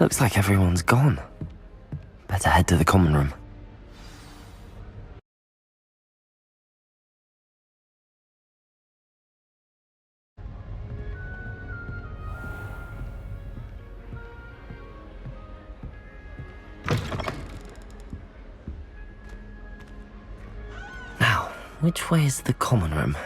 Looks like everyone's gone. Better head to the common room. Now, which way is the common room?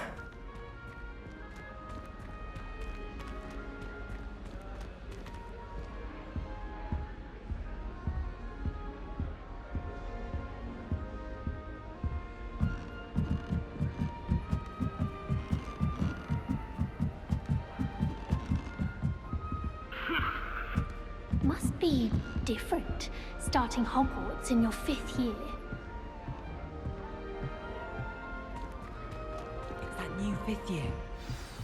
Must be different, starting Hogwarts in your 5th year. It's that new 5th year.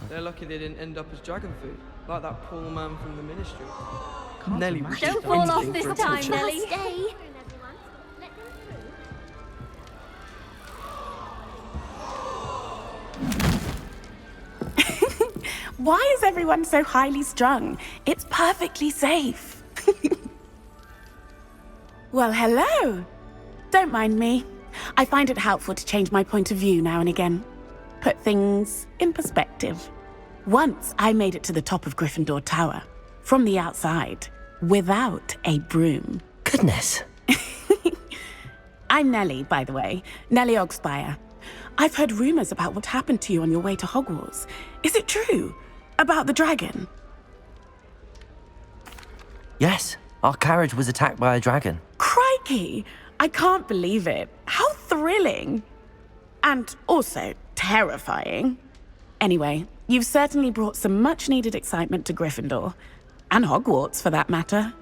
They're lucky they didn't end up as dragon food, like that poor man from the ministry. Can't Nelly imagine. Don't fall off anything this for time, attention. Nelly. Stay. Why is everyone so highly strung? It's perfectly safe. Well, hello. Don't mind me. I find it helpful to change my point of view now and again. Put things in perspective. Once I made it to the top of Gryffindor Tower, from the outside, without a broom. Goodness. I'm Nelly, by the way. Nelly Ogspire. I've heard rumors about what happened to you on your way to Hogwarts. Is it true? About the dragon? Yes, our carriage was attacked by a dragon. Crikey! I can't believe it. How thrilling! And also terrifying. Anyway, you've certainly brought some much-needed excitement to Gryffindor. And Hogwarts, for that matter.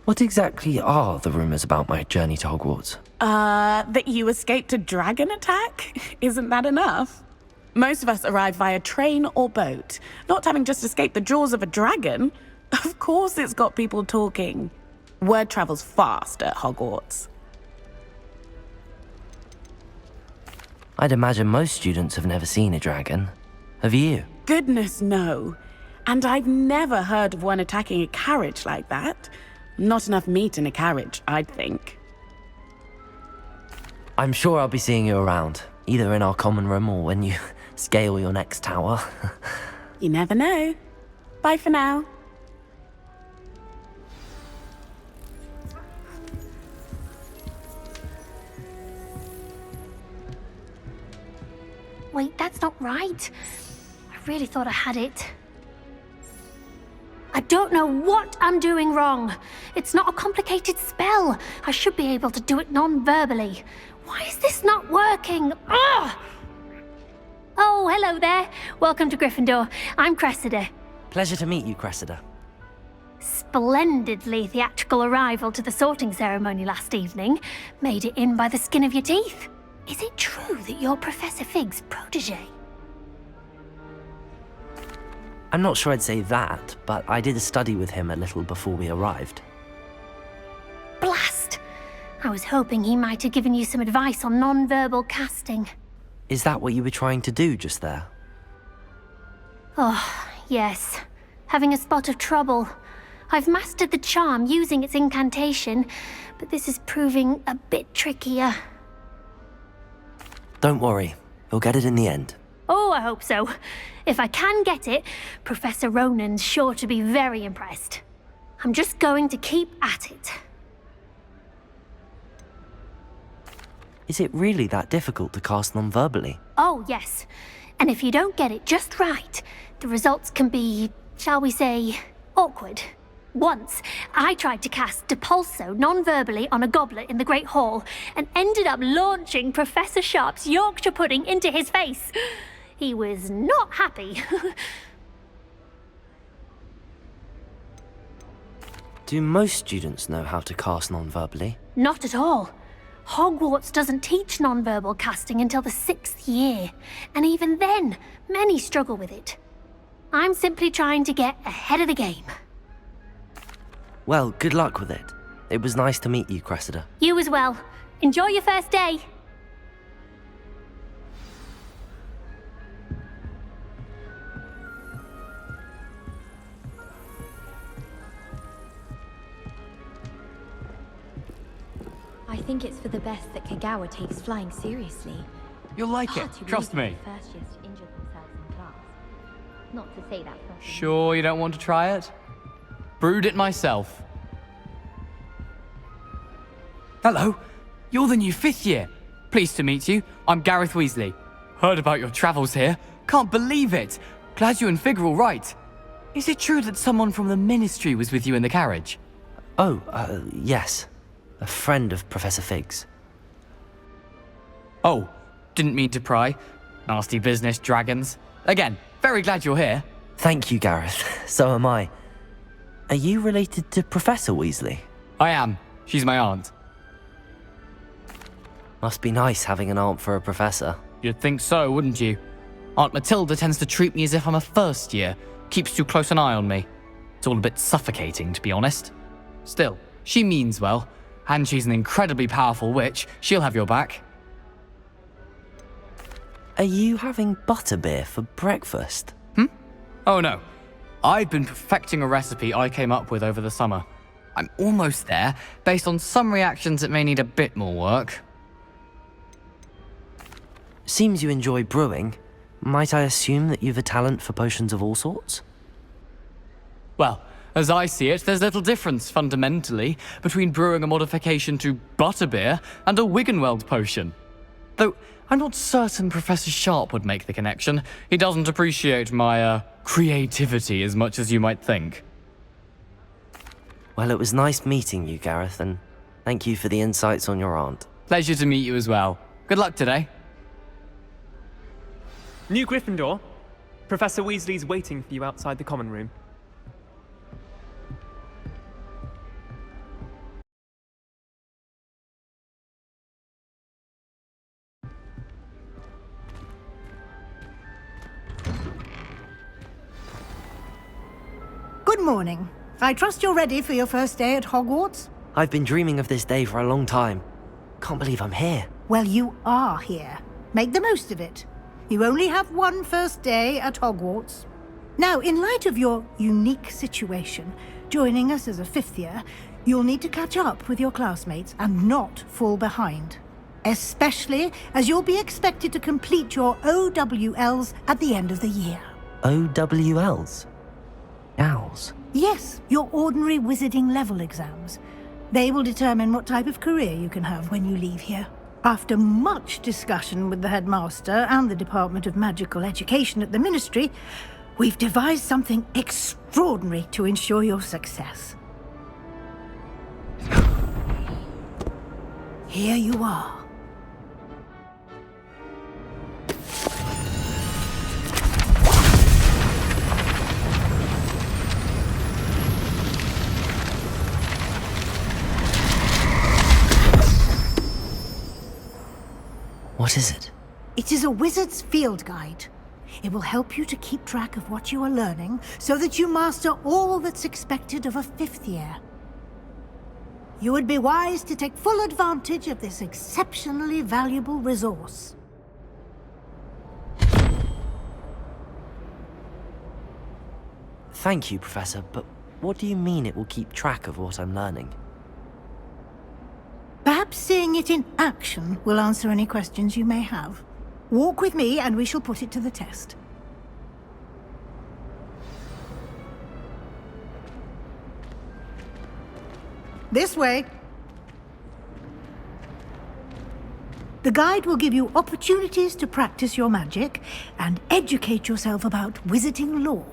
What exactly are the rumors about my journey to Hogwarts? That you escaped a dragon attack? Isn't that enough? Most of us arrive via train or boat, not having just escaped the jaws of a dragon. Of course it's got people talking. Word travels fast at Hogwarts. I'd imagine most students have never seen a dragon. Have you? Goodness, no. And I've never heard of one attacking a carriage like that. Not enough meat in a carriage, I'd think. I'm sure I'll be seeing you around, either in our common room or when you scale your next tower. You never know. Bye for now. Wait, that's not right. I really thought I had it. I don't know what I'm doing wrong. It's not a complicated spell. I should be able to do it non-verbally. Why is this not working? Ugh! Oh, hello there. Welcome to Gryffindor. I'm Cressida. Pleasure to meet you, Cressida. Splendidly theatrical arrival to the sorting ceremony last evening. Made it in by the skin of your teeth. Is it true that you're Professor Fig's protege? I'm not sure I'd say that, but I did a study with him a little before we arrived. Blast! I was hoping he might have given you some advice on non-verbal casting. Is that what you were trying to do just there? Oh, yes. Having a spot of trouble. I've mastered the charm using its incantation, but this is proving a bit trickier. Don't worry, you'll get it in the end. Oh, I hope so. If I can get it, Professor Ronan's sure to be very impressed. I'm just going to keep at it. Is it really that difficult to cast non-verbally? Oh, yes. And if you don't get it just right, the results can be, shall we say, awkward. Once, I tried to cast Depulso non-verbally on a goblet in the Great Hall and ended up launching Professor Sharp's Yorkshire pudding into his face. He was not happy. Do most students know how to cast non-verbally? Not at all. Hogwarts doesn't teach non-verbal casting until the 6th year, and even then, many struggle with it. I'm simply trying to get ahead of the game. Well, good luck with it. It was nice to meet you, Cressida. You as well. Enjoy your first day. I think it's for the best that Kagawa takes flying seriously. You'll like it, trust me. First years to injure themselves in class. Not to say that. Sure you don't want to try it? Brewed it myself. Hello, you're the new 5th year. Pleased to meet you. I'm Gareth Weasley. Heard about your travels here. Can't believe it. Glad you and Fig are all right. Is it true that someone from the Ministry was with you in the carriage? Oh, yes. A friend of Professor Fig's. Oh, didn't mean to pry. Nasty business, dragons. Again, very glad you're here. Thank you, Gareth. So am I. Are you related to Professor Weasley? I am. She's my aunt. Must be nice having an aunt for a professor. You'd think so, wouldn't you? Aunt Matilda tends to treat me as if I'm a first year. Keeps too close an eye on me. It's all a bit suffocating, to be honest. Still, she means well. And she's an incredibly powerful witch. She'll have your back. Are you having butterbeer for breakfast? Oh no. I've been perfecting a recipe I came up with over the summer. I'm almost there. Based on some reactions, it may need a bit more work. Seems you enjoy brewing. Might I assume that you've a talent for potions of all sorts? Well, as I see it, there's little difference, fundamentally, between brewing a modification to butterbeer and a Wiggenweld potion. Though, I'm not certain Professor Sharp would make the connection. He doesn't appreciate my, creativity as much as you might think. Well, it was nice meeting you, Gareth, and thank you for the insights on your aunt. Pleasure to meet you as well. Good luck today. New Gryffindor. Professor Weasley's waiting for you outside the common room. Good morning. I trust you're ready for your first day at Hogwarts? I've been dreaming of this day for a long time. Can't believe I'm here. Well, you are here. Make the most of it. You only have one first day at Hogwarts. Now, in light of your unique situation, joining us as a 5th year, you'll need to catch up with your classmates and not fall behind. Especially as you'll be expected to complete your OWLs at the end of the year. OWLs? Owls? Yes, your ordinary wizarding level exams. They will determine what type of career you can have when you leave here. After much discussion with the headmaster and the Department of Magical Education at the Ministry, we've devised something extraordinary to ensure your success. Here you are. What is it? It is a wizard's field guide. It will help you to keep track of what you are learning so that you master all that's expected of a 5th year. You would be wise to take full advantage of this exceptionally valuable resource. Thank you, Professor, but what do you mean it will keep track of what I'm learning? Perhaps seeing it in action will answer any questions you may have. Walk with me and we shall put it to the test. This way. The guide will give you opportunities to practice your magic and educate yourself about wizarding lore.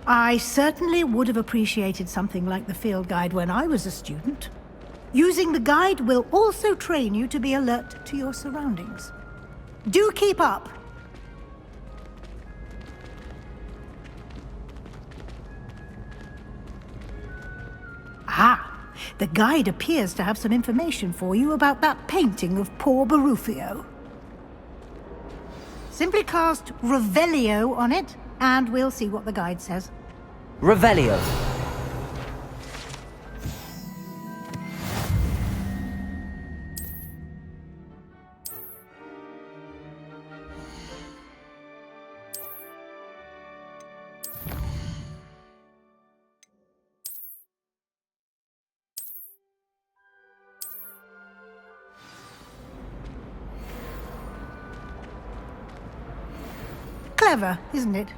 I certainly would have appreciated something like the field guide when I was a student. Using the guide will also train you to be alert to your surroundings. Do keep up! Ah, the guide appears to have some information for you about that painting of poor Barufio. Simply cast Revelio on it, and we'll see what the guide says. Revelio. Clever, isn't it?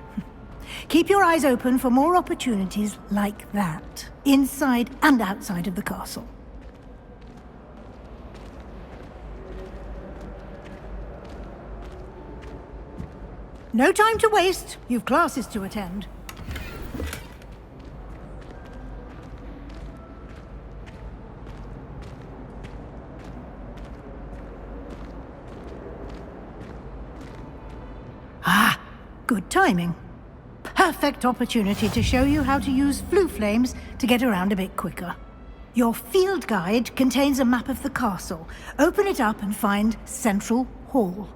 Keep your eyes open for more opportunities like that, inside and outside of the castle. No time to waste. You've classes to attend. Ah, good timing. Perfect opportunity to show you how to use flue flames to get around a bit quicker. Your field guide contains a map of the castle. Open it up and find Central Hall.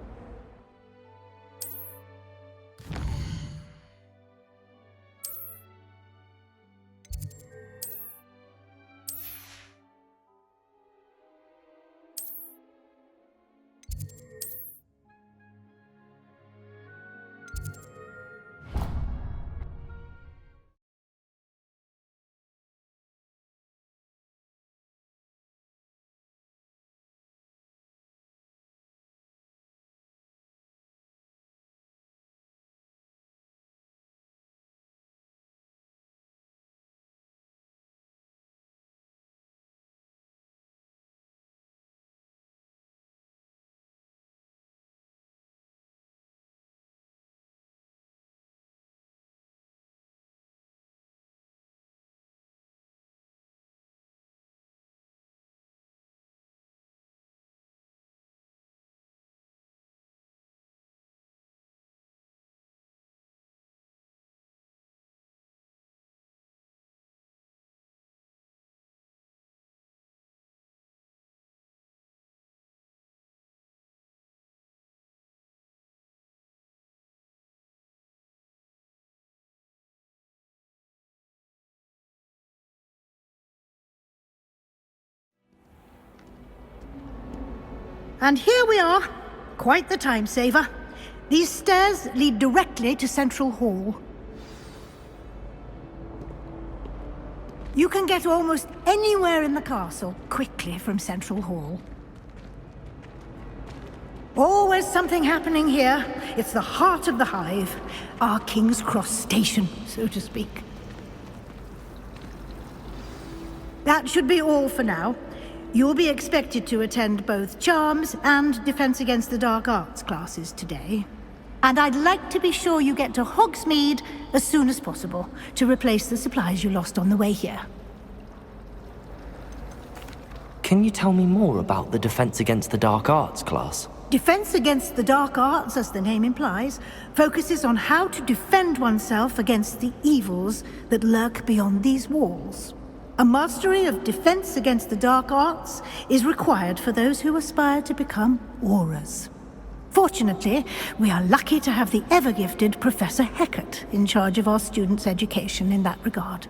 And here we are. Quite the time saver. These stairs lead directly to Central Hall. You can get almost anywhere in the castle quickly from Central Hall. Always something happening here. It's the heart of the hive. Our King's Cross station, so to speak. That should be all for now. You'll be expected to attend both Charms and Defense Against the Dark Arts classes today. And I'd like to be sure you get to Hogsmeade as soon as possible to replace the supplies you lost on the way here. Can you tell me more about the Defense Against the Dark Arts class? Defense Against the Dark Arts, as the name implies, focuses on how to defend oneself against the evils that lurk beyond these walls. A mastery of Defense Against the Dark Arts is required for those who aspire to become Aurors. Fortunately, we are lucky to have the ever-gifted Professor Hecat in charge of our students' education in that regard.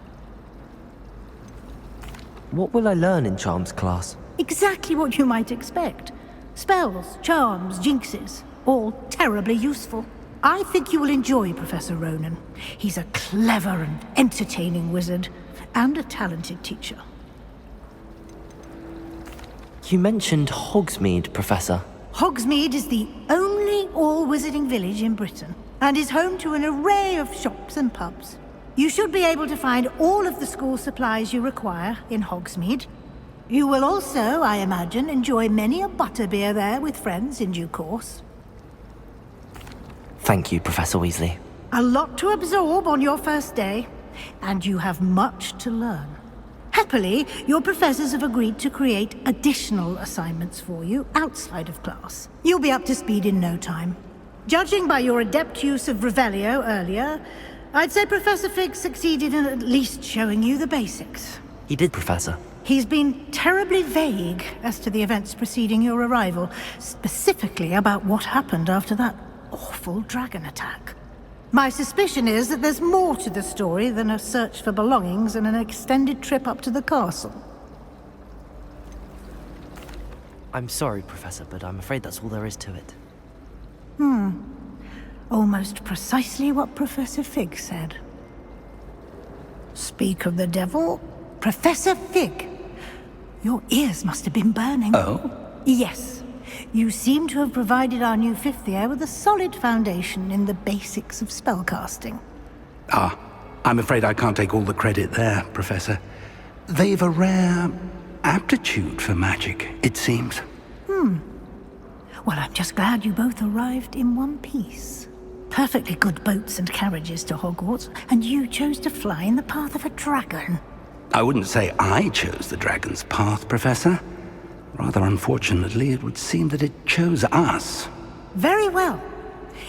What will I learn in Charms class? Exactly what you might expect. Spells, charms, jinxes, all terribly useful. I think you will enjoy Professor Ronan. He's a clever and entertaining wizard, and a talented teacher. You mentioned Hogsmeade, Professor. Hogsmeade is the only all-wizarding village in Britain, and is home to an array of shops and pubs. You should be able to find all of the school supplies you require in Hogsmeade. You will also, I imagine, enjoy many a butterbeer there with friends in due course. Thank you, Professor Weasley. A lot to absorb on your first day, and you have much to learn. Happily, your professors have agreed to create additional assignments for you outside of class. You'll be up to speed in no time. Judging by your adept use of Revelio earlier, I'd say Professor Fig succeeded in at least showing you the basics. He did, Professor. He's been terribly vague as to the events preceding your arrival, specifically about what happened after that awful dragon attack. My suspicion is that there's more to the story than a search for belongings and an extended trip up to the castle. I'm sorry, Professor, but I'm afraid that's all there is to it. Almost precisely what Professor Fig said. Speak of the devil, Professor Fig. Your ears must have been burning. Oh? Yes. You seem to have provided our new fifth year with a solid foundation in the basics of spellcasting. Ah, I'm afraid I can't take all the credit there, Professor. They've a rare aptitude for magic, it seems. Well, I'm just glad you both arrived in one piece. Perfectly good boats and carriages to Hogwarts, and you chose to fly in the path of a dragon. I wouldn't say I chose the dragon's path, Professor. Rather unfortunately, it would seem that it chose us. Very well.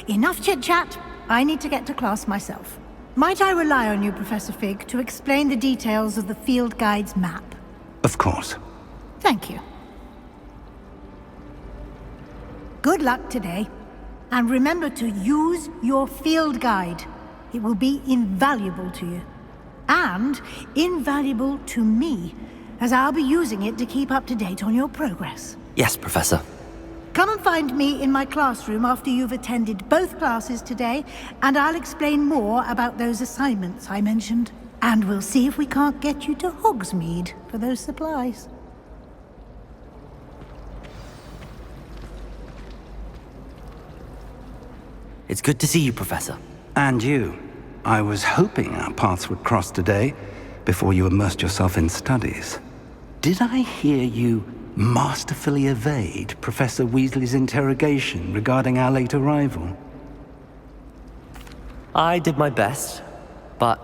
Enough chit-chat. I need to get to class myself. Might I rely on you, Professor Fig, to explain the details of the field guide's map? Of course. Thank you. Good luck today. And remember to use your field guide. It will be invaluable to you. And invaluable to me, as I'll be using it to keep up to date on your progress. Yes, Professor. Come and find me in my classroom after you've attended both classes today, and I'll explain more about those assignments I mentioned. And we'll see if we can't get you to Hogsmeade for those supplies. It's good to see you, Professor. And you. I was hoping our paths would cross today, before you immersed yourself in studies. Did I hear you masterfully evade Professor Weasley's interrogation regarding our late arrival? I did my best, but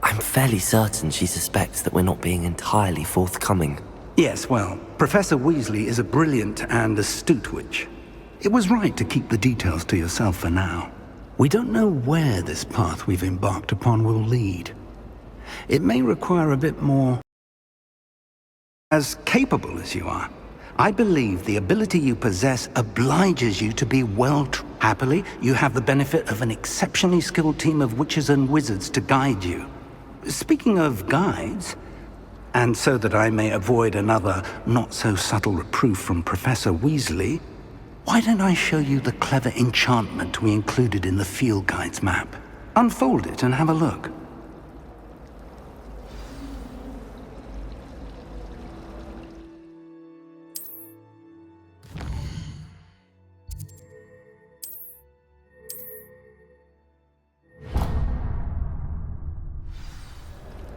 I'm fairly certain she suspects that we're not being entirely forthcoming. Yes, well, Professor Weasley is a brilliant and astute witch. It was right to keep the details to yourself for now. We don't know where this path we've embarked upon will lead. It may require a bit more. As capable as you are, I believe the ability you possess obliges you to be Happily, you have the benefit of an exceptionally skilled team of witches and wizards to guide you. Speaking of guides, and so that I may avoid another not-so-subtle reproof from Professor Weasley, why don't I show you the clever enchantment we included in the field guide's map? Unfold it and have a look.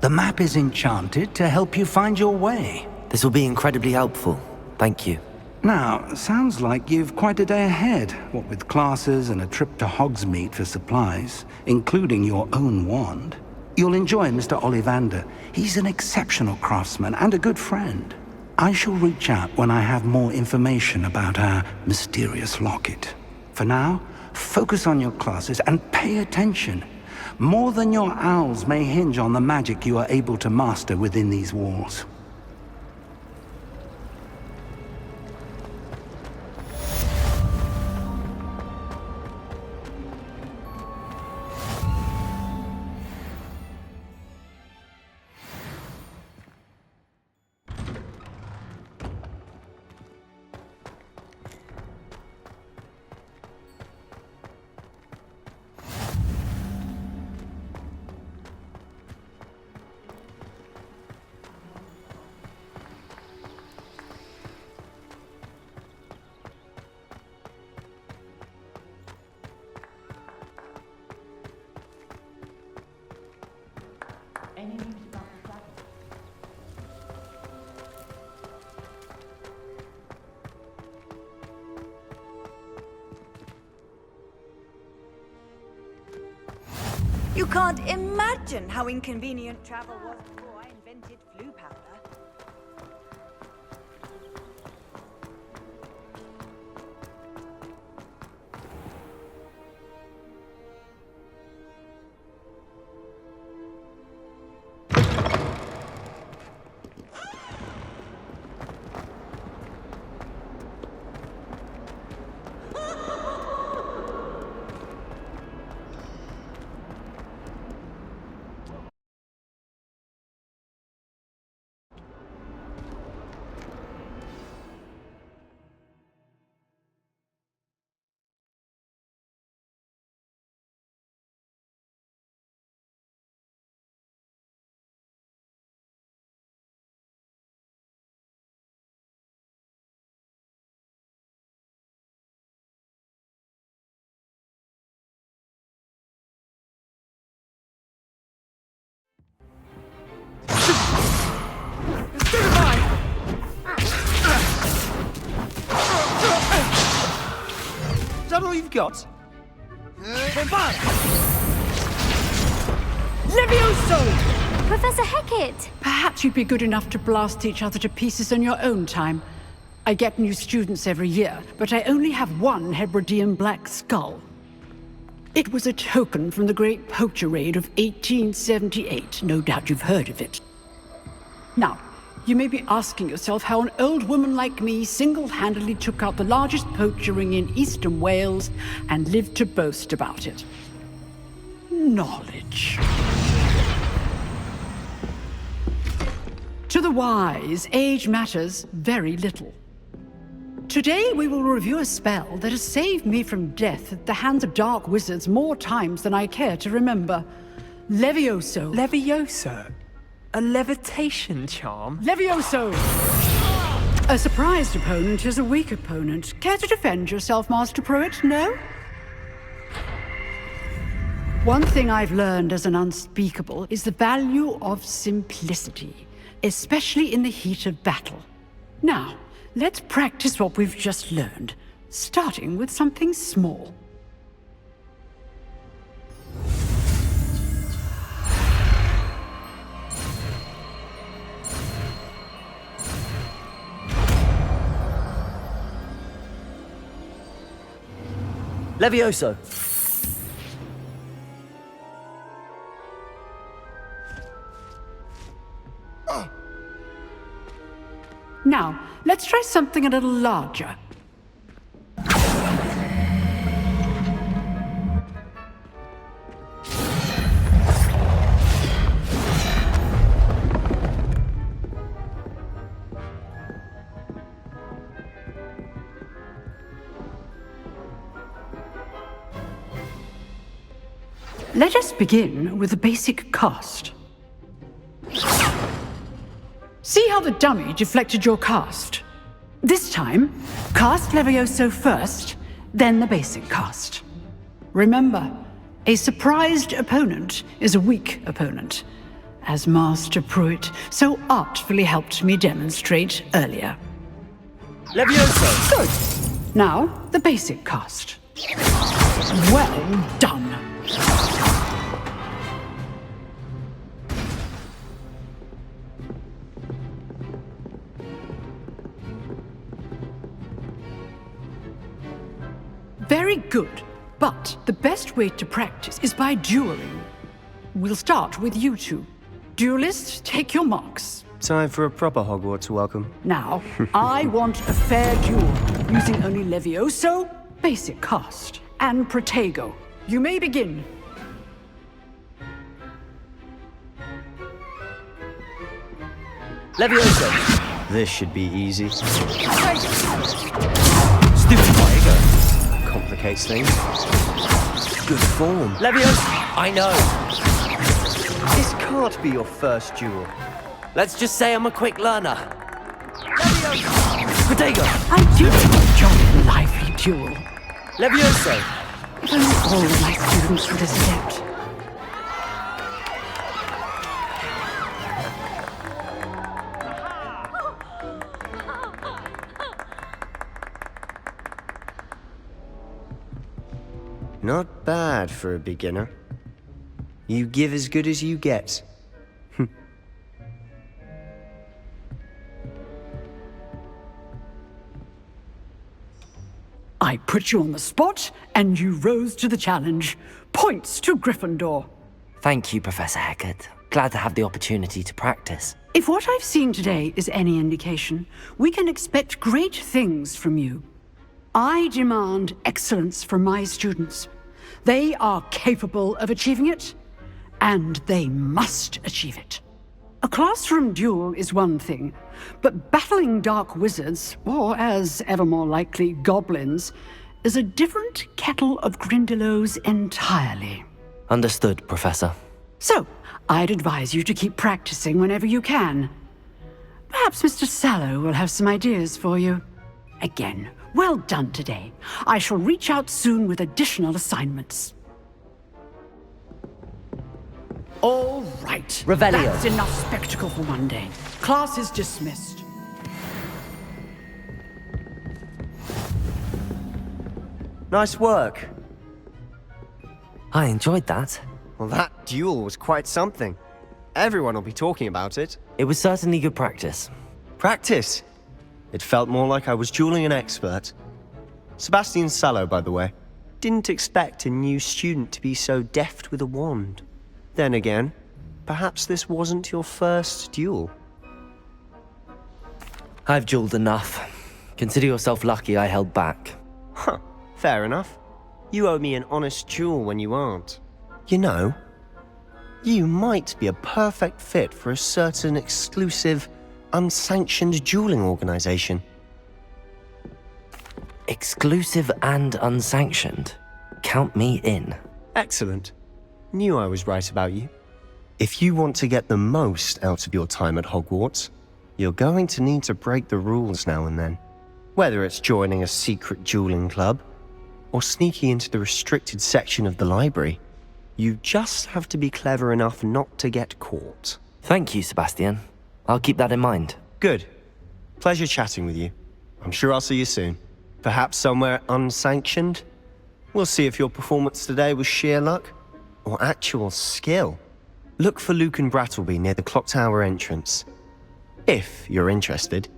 The map is enchanted to help you find your way. This will be incredibly helpful. Thank you. Now, sounds like you've quite a day ahead, what with classes and a trip to Hogsmeade for supplies, including your own wand. You'll enjoy Mr. Ollivander. He's an exceptional craftsman and a good friend. I shall reach out when I have more information about our mysterious locket. For now, focus on your classes and pay attention. More than your owls may hinge on the magic you are able to master within these walls. You can't imagine how inconvenient travel was before I invented flu powder. that all you've got? Levioso! Professor Hecat! Perhaps you'd be good enough to blast each other to pieces in your own time. I get new students every year, but I only have one Hebridean black skull. It was a token from the Great Poacher Raid of 1878. No doubt you've heard of it. Now, you may be asking yourself how an old woman like me single-handedly took out the largest poacher ring in eastern Wales and lived to boast about it. Knowledge. To the wise, age matters very little. Today we will review a spell that has saved me from death at the hands of dark wizards more times than I care to remember. Levioso. Levioso? A levitation charm? Levioso! A surprised opponent is a weak opponent. Care to defend yourself, Master Pruitt? No? One thing I've learned as an unspeakable is the value of simplicity, especially in the heat of battle. Now, let's practice what we've just learned, starting with something small. Levioso! Now, let's try something a little larger. Let us begin with the basic cast. See how the dummy deflected your cast? This time, cast Levioso first, then the basic cast. Remember, a surprised opponent is a weak opponent, as Master Pruitt so artfully helped me demonstrate earlier. Levioso! Good. Now, the basic cast. Well done. Very good, but the best way to practice is by dueling. We'll start with you two. Duelists, take your marks. Time for a proper Hogwarts welcome. Now, I want a fair duel, using only Levioso, basic cast, and Protego. You may begin. Levioso! This should be easy. Stupid Protego! Complicates things. Good form. Levioso! I know! This can't be your first duel. Let's just say I'm a quick learner. Levioso! Protego! I do enjoy a lively duel. Levioso! If only all of my students would accept. Not bad for a beginner. You give as good as you get. I put you on the spot, and you rose to the challenge. Points to Gryffindor. Thank you, Professor Hecat. Glad to have the opportunity to practice. If what I've seen today is any indication, we can expect great things from you. I demand excellence from my students. They are capable of achieving it, and they must achieve it. A classroom duel is one thing, but battling dark wizards, or as ever more likely, goblins, is a different kettle of Grindylows entirely. Understood, Professor. So, I'd advise you to keep practicing whenever you can. Perhaps Mr. Sallow will have some ideas for you. Again, well done today. I shall reach out soon with additional assignments. All right. Revelio. That's enough spectacle for one day. Class is dismissed. Nice work. I enjoyed that. Well, that duel was quite something. Everyone will be talking about it. It was certainly good practice. Practice? It felt more like I was dueling an expert. Sebastian Sallow, by the way. Didn't expect a new student to be so deft with a wand. Then again, perhaps this wasn't your first duel. I've dueled enough. Consider yourself lucky I held back. Huh, fair enough. You owe me an honest duel when you aren't. You know, you might be a perfect fit for a certain exclusive, unsanctioned dueling organization. Exclusive and unsanctioned. Count me in. Excellent. Knew I was right about you. If you want to get the most out of your time at Hogwarts, you're going to need to break the rules now and then. Whether it's joining a secret dueling club, or sneaking into the restricted section of the library, you just have to be clever enough not to get caught. Thank you, Sebastian. I'll keep that in mind. Good. Pleasure chatting with you. I'm sure I'll see you soon. Perhaps somewhere unsanctioned? We'll see if your performance today was sheer luck or actual skill. Look for Luke and Brattleby near the clock tower entrance. If you're interested.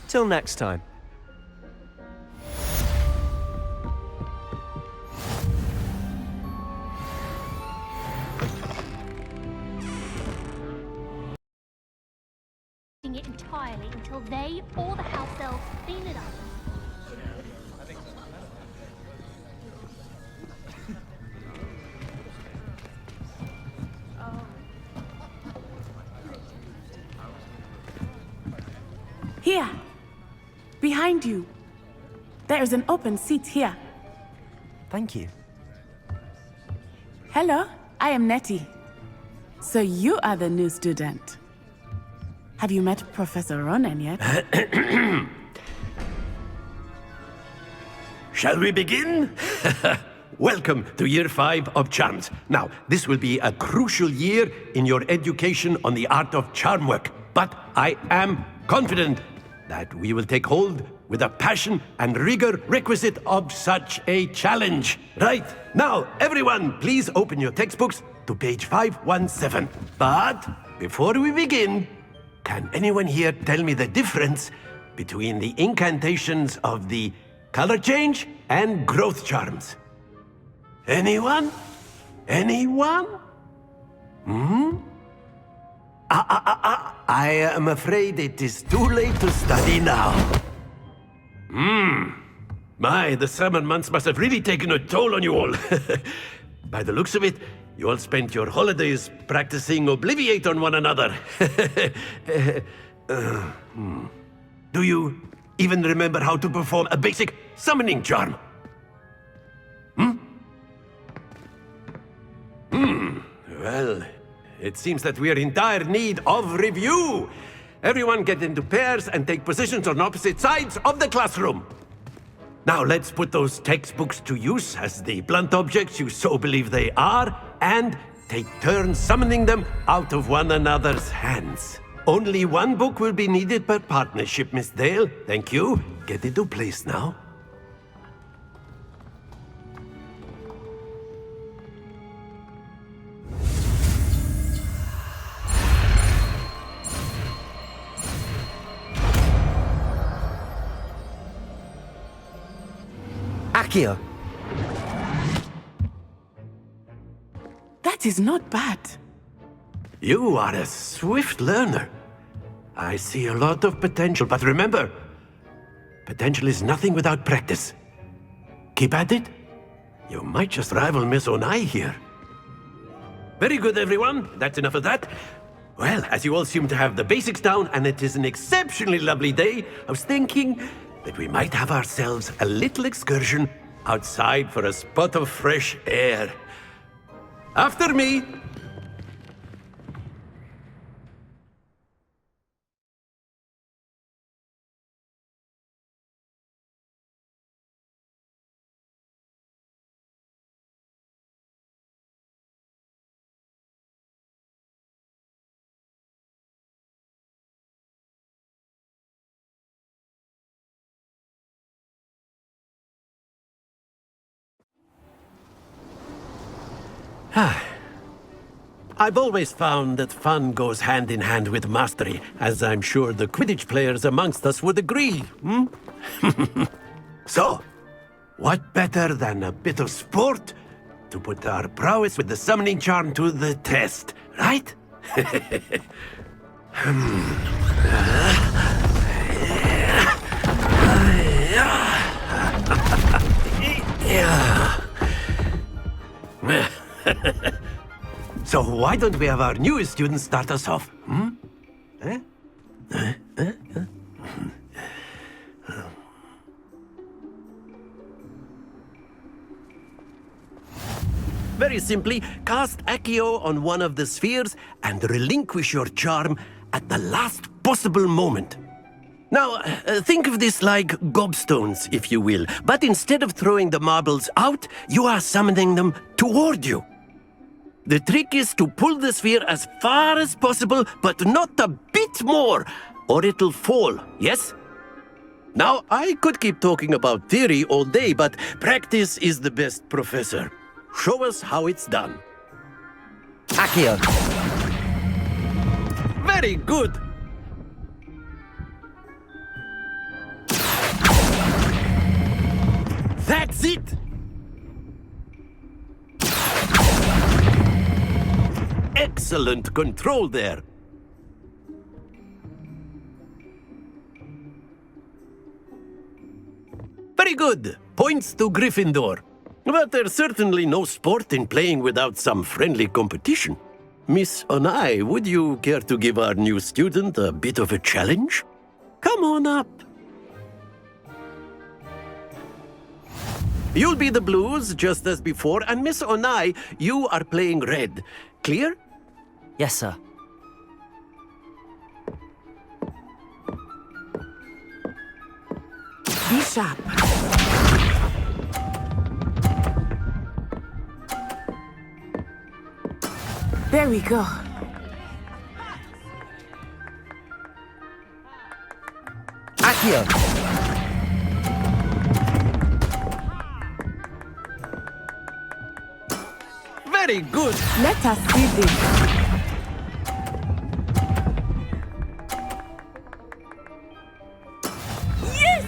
Till next time. It entirely until they or the house elves clean it up. Here. Behind you. There is an open seat here. Thank you. Hello, I am Nettie. So you are the new student. Have you met Professor Ronen yet? Shall we begin? Welcome to Year 5 of Charms. Now, this will be a crucial year in your education on the art of charm work. But I am confident that we will take hold with the passion and rigor requisite of such a challenge. Right, now, everyone, please open your textbooks to page 517. But before we begin, can anyone here tell me the difference between the incantations of the color change and growth charms? Anyone? Anyone? I am afraid it is too late to study now. My, the summer months must have really taken a toll on you all. By the looks of it, you all spent your holidays practicing Obliviate on one another. Do you even remember how to perform a basic summoning charm? Well, it seems that we are in dire need of review. Everyone get into pairs and take positions on opposite sides of the classroom. Now let's put those textbooks to use as the blunt objects you so believe they are, and take turns summoning them out of one another's hands. Only one book will be needed per partnership, Miss Dale. Thank you. Get into place now. Accio! That is not bad. You are a swift learner. I see a lot of potential, but remember, potential is nothing without practice. Keep at it. You might just rival Miss Onai here. Very good, everyone. That's enough of that. Well, as you all seem to have the basics down, and it is an exceptionally lovely day, I was thinking that we might have ourselves a little excursion outside for a spot of fresh air. After me! I've always found that fun goes hand in hand with mastery, as I'm sure the Quidditch players amongst us would agree, hmm? So, what better than a bit of sport to put our prowess with the summoning charm to the test, right? So why don't we have our newest student start us off? Hmm? Very simply, cast Accio on one of the spheres and relinquish your charm at the last possible moment. Now, think of this like gobstones, if you will, but instead of throwing the marbles out, you are summoning them toward you. The trick is to pull the sphere as far as possible, but not a bit more, or it'll fall, yes? Now, I could keep talking about theory all day, but practice is the best professor. Show us how it's done. Accio. Very good. That's it! Excellent control there. Very good. Points to Gryffindor. But there's certainly no sport in playing without some friendly competition. Miss Onai, would you care to give our new student a bit of a challenge? Come on up. You'll be the blues, just as before, and Miss Onai, you are playing red. Clear? Yes, sir. Be sharp. There we go. Accio. Very good. Let us see this. Yes!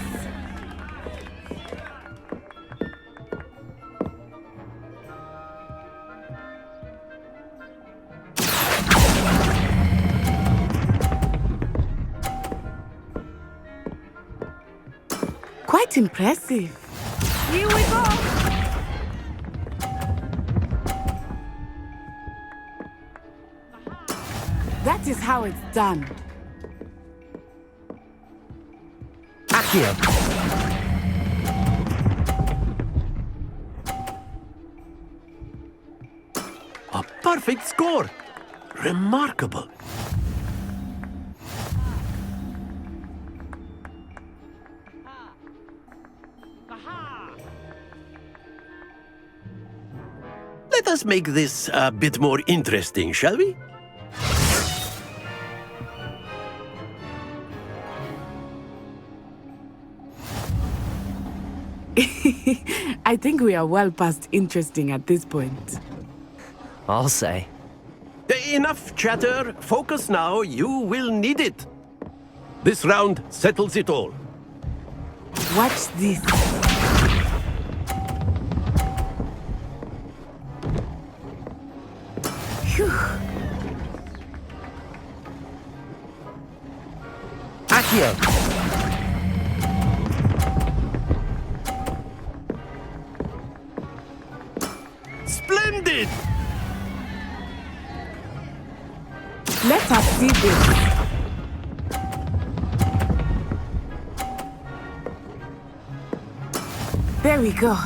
Quite impressive. Here we go! That is how it's done. Accio. A perfect score. Remarkable. Let us make this a bit more interesting, shall we? I think we are well past interesting at this point. I'll say. Enough chatter. Focus now. You will need it. This round settles it all. Watch this. Phew. Accio. Splendid! Let us see this. There we go.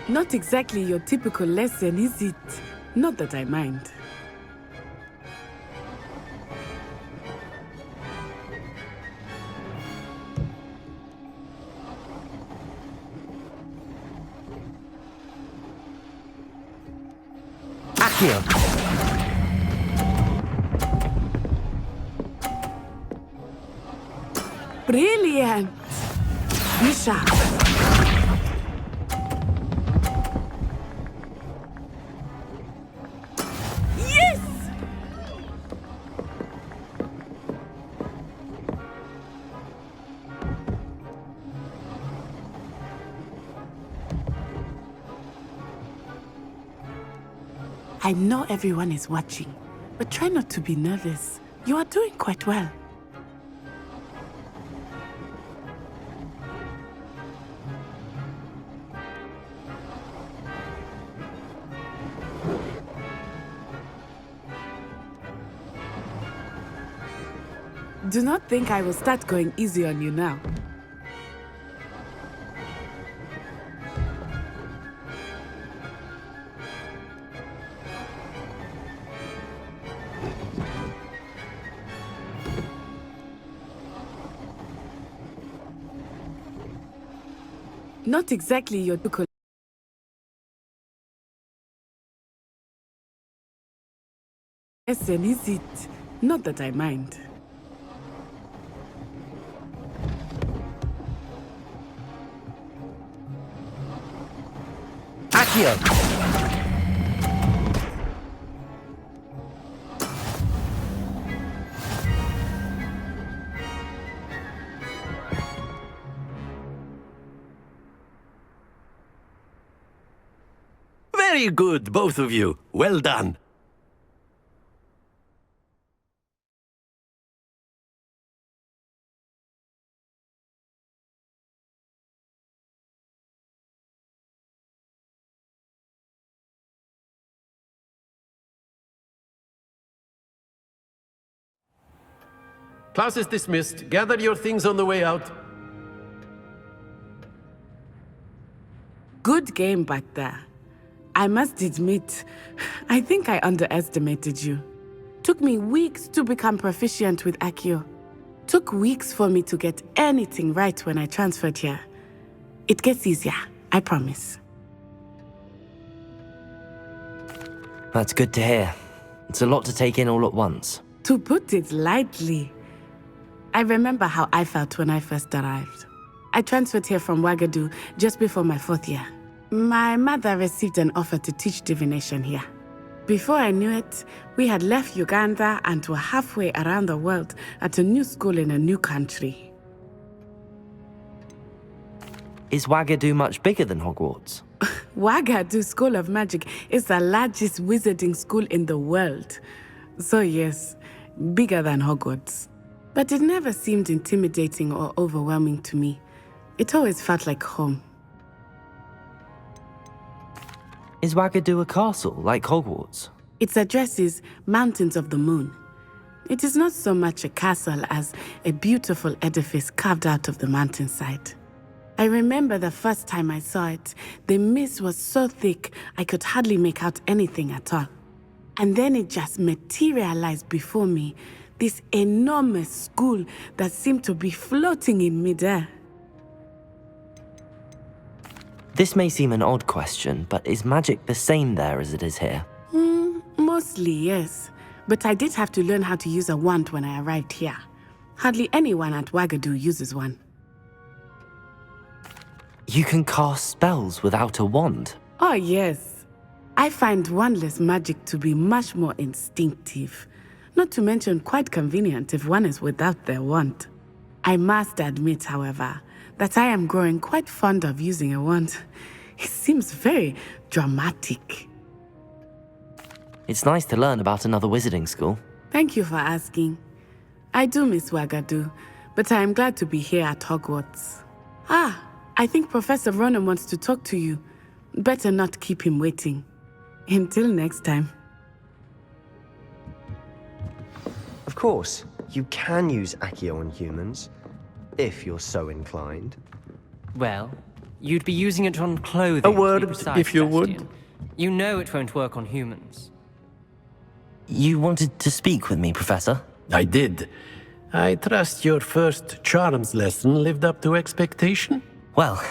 Not exactly your typical lesson, is it? Not that I mind. Accio. Brilliant! Be sharp. Yes! I know everyone is watching, but try not to be nervous. You are doing quite well. Do not think I will start going easy on you now. Not exactly your typical. Listen, is it? Not that I mind. Accio! Very good, both of you. Well done. Class is dismissed. Gather your things on the way out. Good game back there. I must admit, I think I underestimated you. Took me weeks to become proficient with Accio. Took weeks for me to get anything right when I transferred here. It gets easier, I promise. That's good to hear. It's a lot to take in all at once. To put it lightly, I remember how I felt when I first arrived. I transferred here from Wagadu just before my 4th year. My mother received an offer to teach divination here. Before I knew it, we had left Uganda and were halfway around the world at a new school in a new country. Is Wagadu much bigger than Hogwarts? Wagadu School of Magic is the largest wizarding school in the world. So yes, bigger than Hogwarts. But it never seemed intimidating or overwhelming to me. It always felt like home. Is Wagadu a castle, like Hogwarts? Its address is Mountains of the Moon. It is not so much a castle as a beautiful edifice carved out of the mountainside. I remember the first time I saw it, the mist was so thick I could hardly make out anything at all. And then it just materialized before me, this enormous school that seemed to be floating in midair. This may seem an odd question, but is magic the same there as it is here? Mostly, yes. But I did have to learn how to use a wand when I arrived here. Hardly anyone at Wagadu uses one. You can cast spells without a wand? Oh, yes. I find wandless magic to be much more instinctive. Not to mention quite convenient if one is without their wand. I must admit, however, that I am growing quite fond of using a wand. It seems very dramatic. It's nice to learn about another wizarding school. Thank you for asking. I do miss Wagadu, but I am glad to be here at Hogwarts. I think Professor Ronan wants to talk to you. Better not keep him waiting. Until next time. Of course, you can use Accio on humans, if you're so inclined. Well, you'd be using it on clothing. A word, precise, if you Sebastian. would. You know it won't work on humans. You wanted to speak with me, Professor? I did. I trust your first charms lesson lived up to expectation? Well,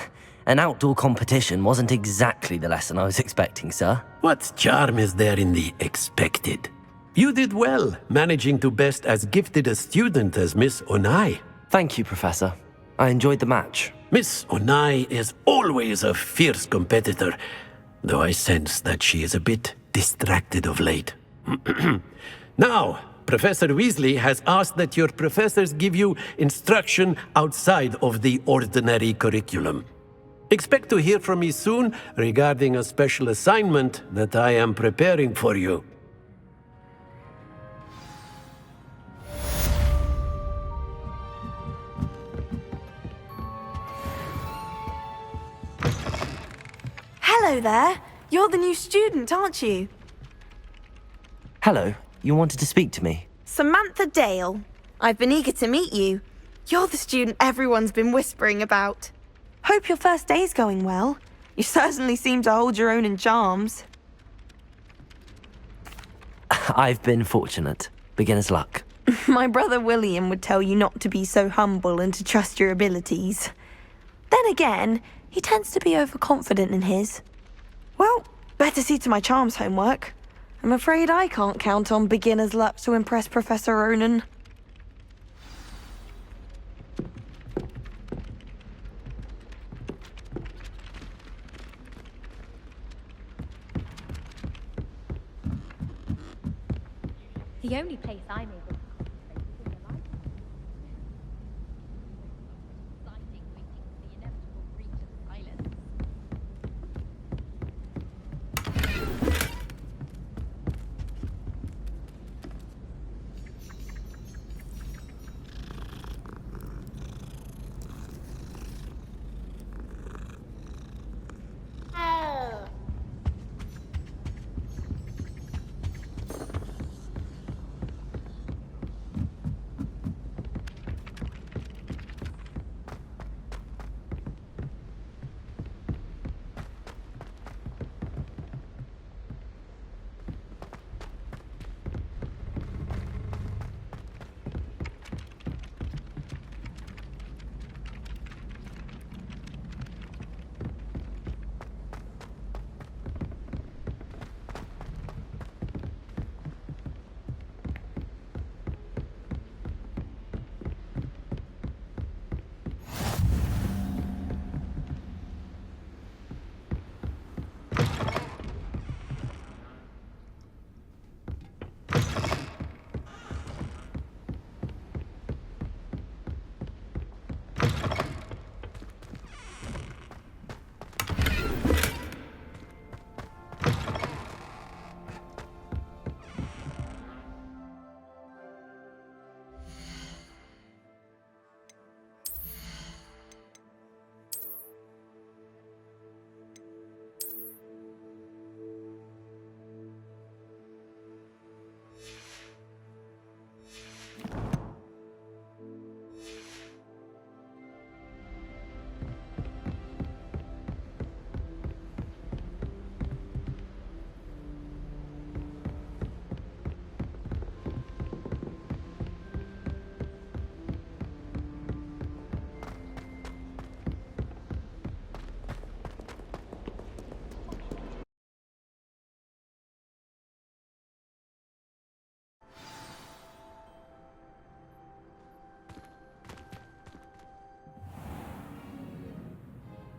an outdoor competition wasn't exactly the lesson I was expecting, sir. What charm is there in the expected? You did well, managing to best as gifted a student as Miss Onai. Thank you, Professor. I enjoyed the match. Miss Onai is always a fierce competitor, though I sense that she is a bit distracted of late. Now, Professor Weasley has asked that your professors give you instruction outside of the ordinary curriculum. Expect to hear from me soon regarding a special assignment that I am preparing for you. Hello there. You're the new student, aren't you? Hello, you wanted to speak to me? Samantha Dale. I've been eager to meet you. You're the student everyone's been whispering about. Hope your first day's going well. You certainly seem to hold your own in charms. I've been fortunate. Beginner's luck. My brother William would tell you not to be so humble and to trust your abilities. Then again, he tends to be overconfident in his. Well, better see to my charms homework. I'm afraid I can't count on beginner's luck to impress Professor Ronan. The only place I'm able to concentrate is in the library. Exciting, waiting for the inevitable breach of silence.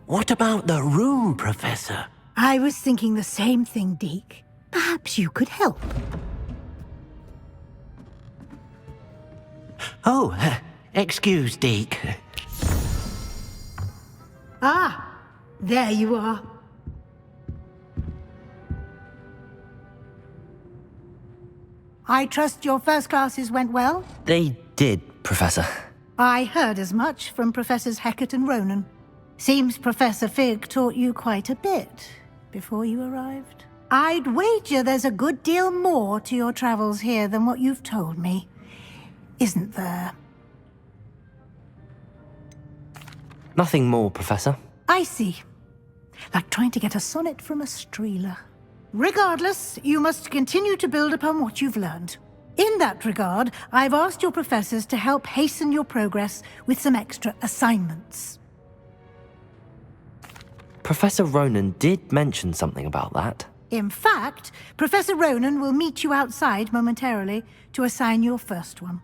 What about the room, Professor? I was thinking the same thing, Deke. Perhaps you could help. Oh, excuse, Deke. Ah, there you are. I trust your first classes went well? They did, Professor. I heard as much from Professors Hecat and Ronan. Seems Professor Fig taught you quite a bit before you arrived. I'd wager there's a good deal more to your travels here than what you've told me. Isn't there? Nothing more, Professor. I see. Like trying to get a sonnet from a streeler. Regardless, you must continue to build upon what you've learned. In that regard, I've asked your professors to help hasten your progress with some extra assignments. Professor Ronan did mention something about that. In fact, Professor Ronan will meet you outside momentarily to assign your first one.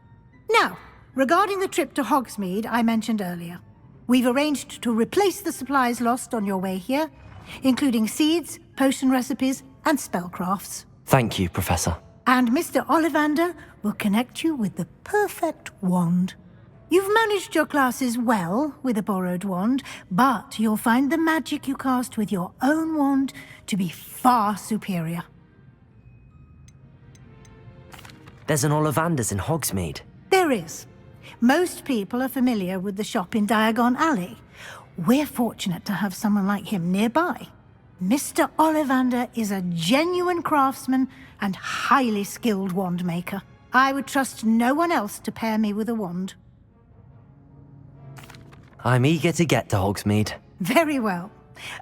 Now, Regarding the trip to Hogsmeade I mentioned earlier, we've arranged to replace the supplies lost on your way here, including seeds, potion recipes, and spellcrafts. Thank you, Professor. And Mr. Ollivander will connect you with the perfect wand. You've managed your classes well with a borrowed wand, but you'll find the magic you cast with your own wand to be far superior. There's an Ollivander's in Hogsmeade. There is. Most people are familiar with the shop in Diagon Alley. We're fortunate to have someone like him nearby. Mr. Ollivander is a genuine craftsman and highly skilled wand maker. I would trust no one else to pair me with a wand. I'm eager to get to Hogsmeade. Very well.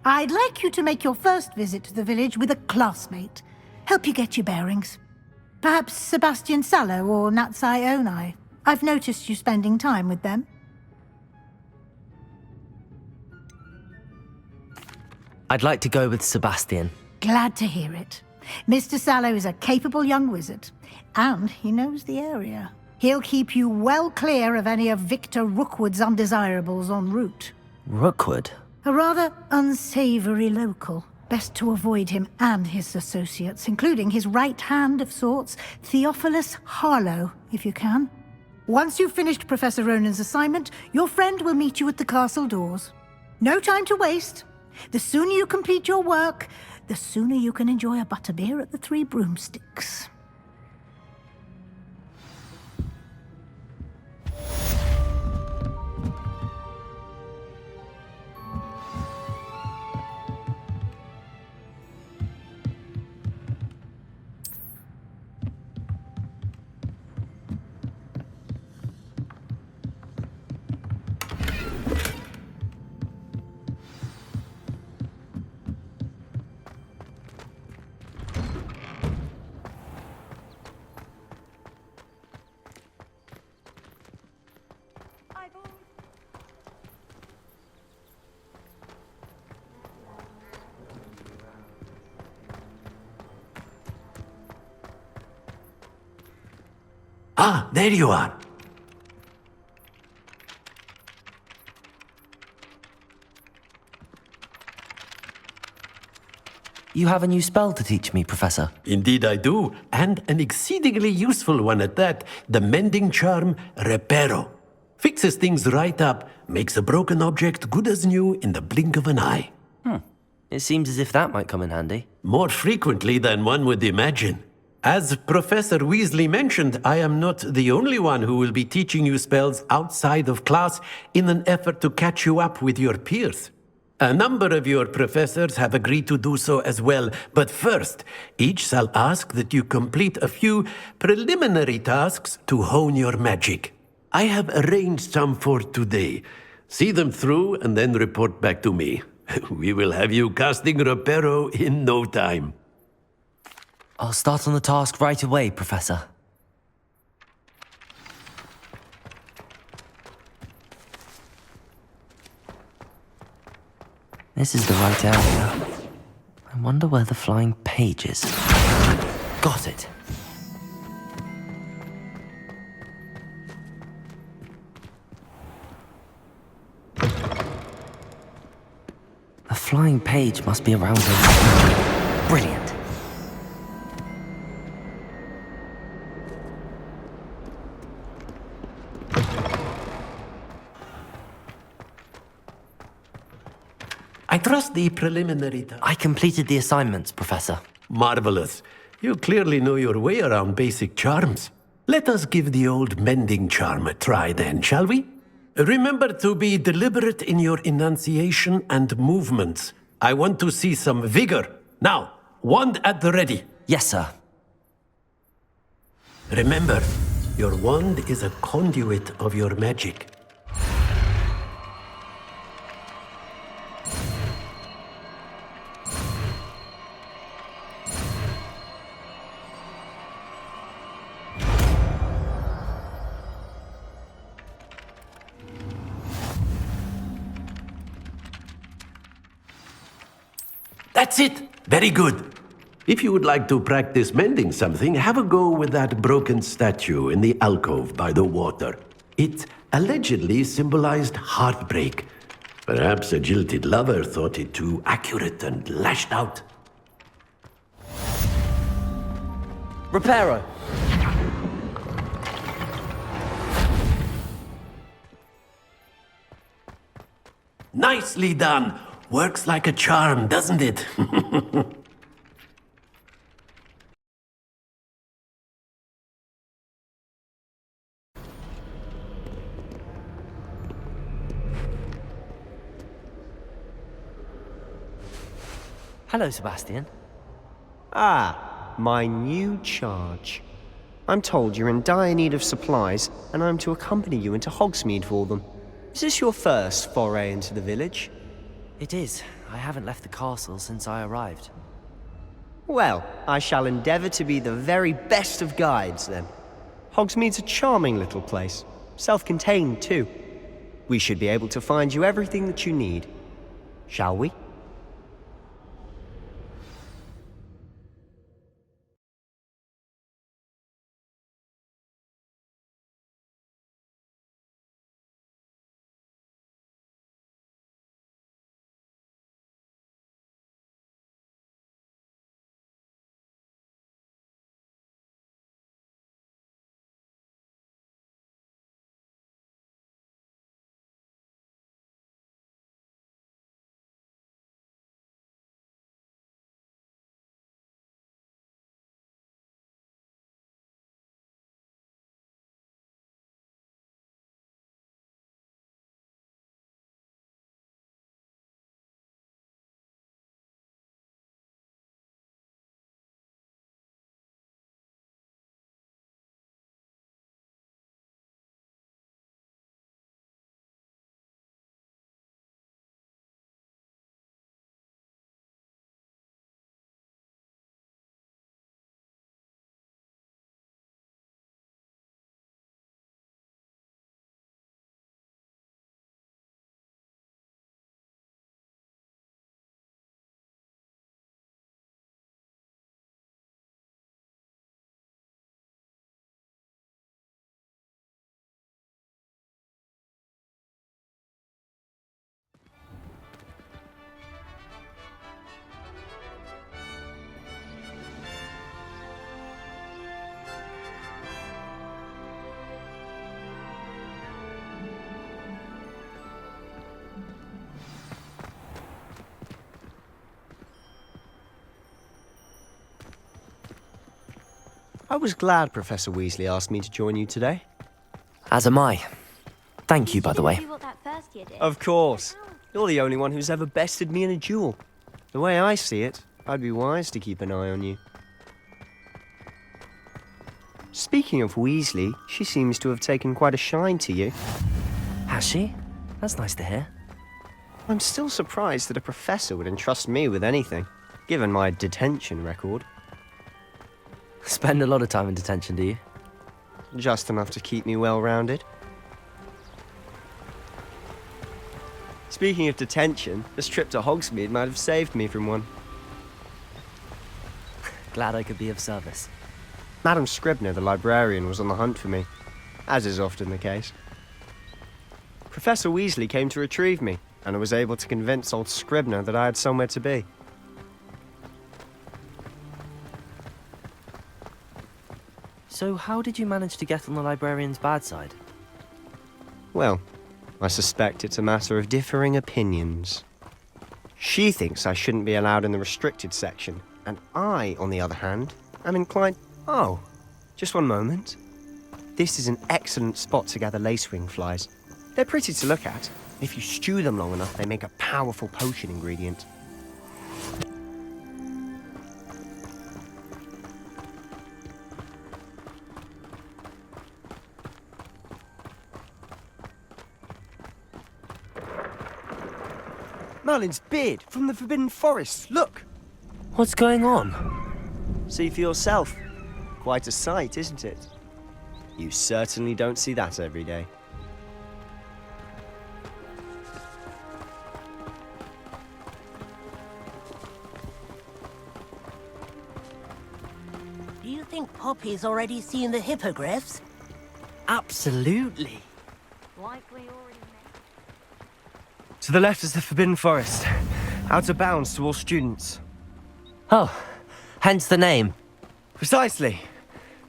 I'd like you to make your first visit to the village with a classmate. Help you get your bearings. Perhaps Sebastian Sallow or Natsai Onai. I've noticed you spending time with them. I'd like to go with Sebastian. Glad to hear it. Mr. Sallow is a capable young wizard, and he knows the area. He'll keep you well clear of any of Victor Rookwood's undesirables en route. Rookwood? A rather unsavory local. Best to avoid him and his associates, including his right hand of sorts, Theophilus Harlow, if you can. Once you've finished Professor Ronan's assignment, your friend will meet you at the castle doors. No time to waste. The sooner you complete your work, the sooner you can enjoy a butterbeer at the Three Broomsticks. Ah, there you are. You have a new spell to teach me, Professor. Indeed I do, and an exceedingly useful one at that. The mending charm, Reparo. Fixes things right up, makes a broken object good as new in the blink of an eye. It seems as if that might come in handy. More frequently than one would imagine. As Professor Weasley mentioned, I am not the only one who will be teaching you spells outside of class in an effort to catch you up with your peers. A number of your professors have agreed to do so as well, but first, each shall ask that you complete a few preliminary tasks to hone your magic. I have arranged some for today. See them through and then report back to me. We will have you casting Reparo in no time. I'll start on the task right away, Professor. This is the right area. I wonder where the flying page is. Got it. The flying page must be around here. Brilliant. I trust the preliminary I completed the assignments, Professor. Marvelous. You clearly know your way around basic charms. Let us give the old mending charm a try then, shall we? Remember to be deliberate in your enunciation and movements. I want to see some vigor. Now, wand at the ready. Yes, sir. Remember, your wand is a conduit of your magic. That's it! Very good. If you would like to practice mending something, have a go with that broken statue in the alcove by the water. It allegedly symbolized heartbreak. Perhaps a jilted lover thought it too accurate and lashed out. Reparo! Nicely done! Works like a charm, doesn't it? Hello, Sebastian. Ah, my new charge. I'm told you're in dire need of supplies, and I'm to accompany you into Hogsmeade for them. Is this your first foray into the village? It is. I haven't left the castle since I arrived. Well, I shall endeavour to be the very best of guides, then. Hogsmeade's a charming little place. Self-contained, too. We should be able to find you everything that you need. Shall we? I was glad Professor Weasley asked me to join you today. As am I. Thank you, by the way. Of course. You're the only one who's ever bested me in a duel. The way I see it, I'd be wise to keep an eye on you. Speaking of Weasley, she seems to have taken quite a shine to you. Has she? That's nice to hear. I'm still surprised that a professor would entrust me with anything, given my detention record. Spend a lot of time in detention, do you? Just enough to keep me well-rounded. Speaking of detention, this trip to Hogsmeade might have saved me from one. Glad I could be of service. Madam Scribner, the librarian, was on the hunt for me, as is often the case. Professor Weasley came to retrieve me, and I was able to convince old Scribner that I had somewhere to be. So how did you manage to get on the librarian's bad side? Well, I suspect it's a matter of differing opinions. She thinks I shouldn't be allowed in the restricted section, and I, on the other hand, am inclined... Oh, just one moment. This is an excellent spot to gather lacewing flies. They're pretty to look at. If you stew them long enough, they make a powerful potion ingredient. Merlin's beard from the Forbidden Forest. Look! What's going on? See for yourself. Quite a sight, isn't it? You certainly don't see that every day. Do you think Poppy's already seen the hippogriffs? Absolutely. Likely already met. To the left is the Forbidden Forest. Out of bounds to all students. Oh, hence the name. Precisely.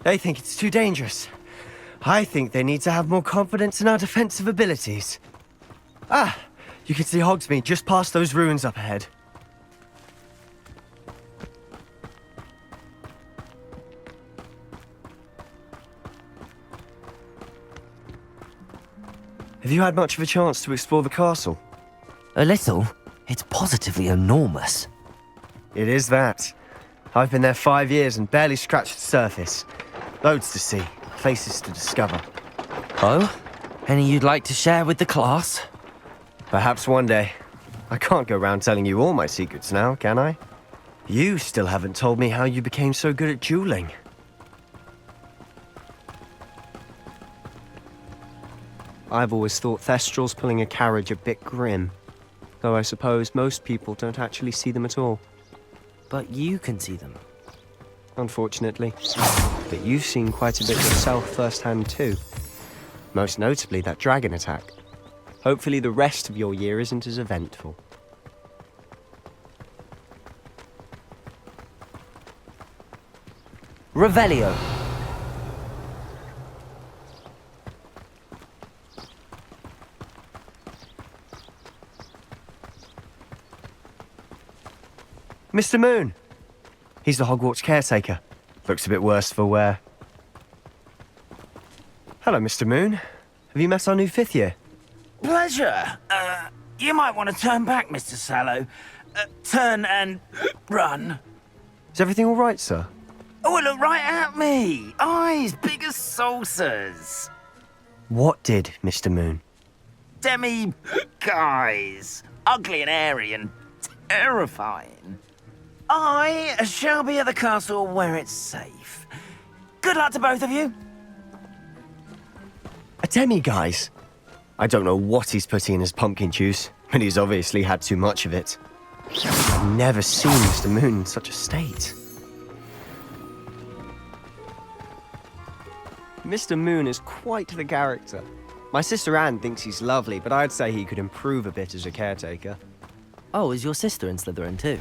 They think it's too dangerous. I think they need to have more confidence in our defensive abilities. Ah, you can see Hogsmeade just past those ruins up ahead. Have you had much of a chance to explore the castle? A little. It's positively enormous. It is that. I've been there 5 years and barely scratched the surface. Loads to see, places to discover. Oh? Any you'd like to share with the class? Perhaps one day. I can't go around telling you all my secrets now, can I? You still haven't told me how you became so good at dueling. I've always thought Thestrals pulling a carriage a bit grim. Though I suppose most people don't actually see them at all. But you can see them. Unfortunately. But you've seen quite a bit yourself firsthand too. Most notably that dragon attack. Hopefully the rest of your year isn't as eventful. Revelio. Mr. Moon! He's the Hogwarts caretaker. Looks a bit worse for wear. Hello, Mr. Moon. Have you met our new 5th year? Pleasure. You might want to turn back, Mr. Sallow. Turn and run. Is everything all right, sir? Oh, look right at me. Eyes big as saucers. What did, Mr. Moon? Guys. Ugly and airy and terrifying. I shall be at the castle where it's safe. Good luck to both of you. A demi-guise? I don't know what he's putting in his pumpkin juice, but he's obviously had too much of it. I've never seen Mr. Moon in such a state. Mr. Moon is quite the character. My sister Anne thinks he's lovely, but I'd say he could improve a bit as a caretaker. Oh, is your sister in Slytherin too?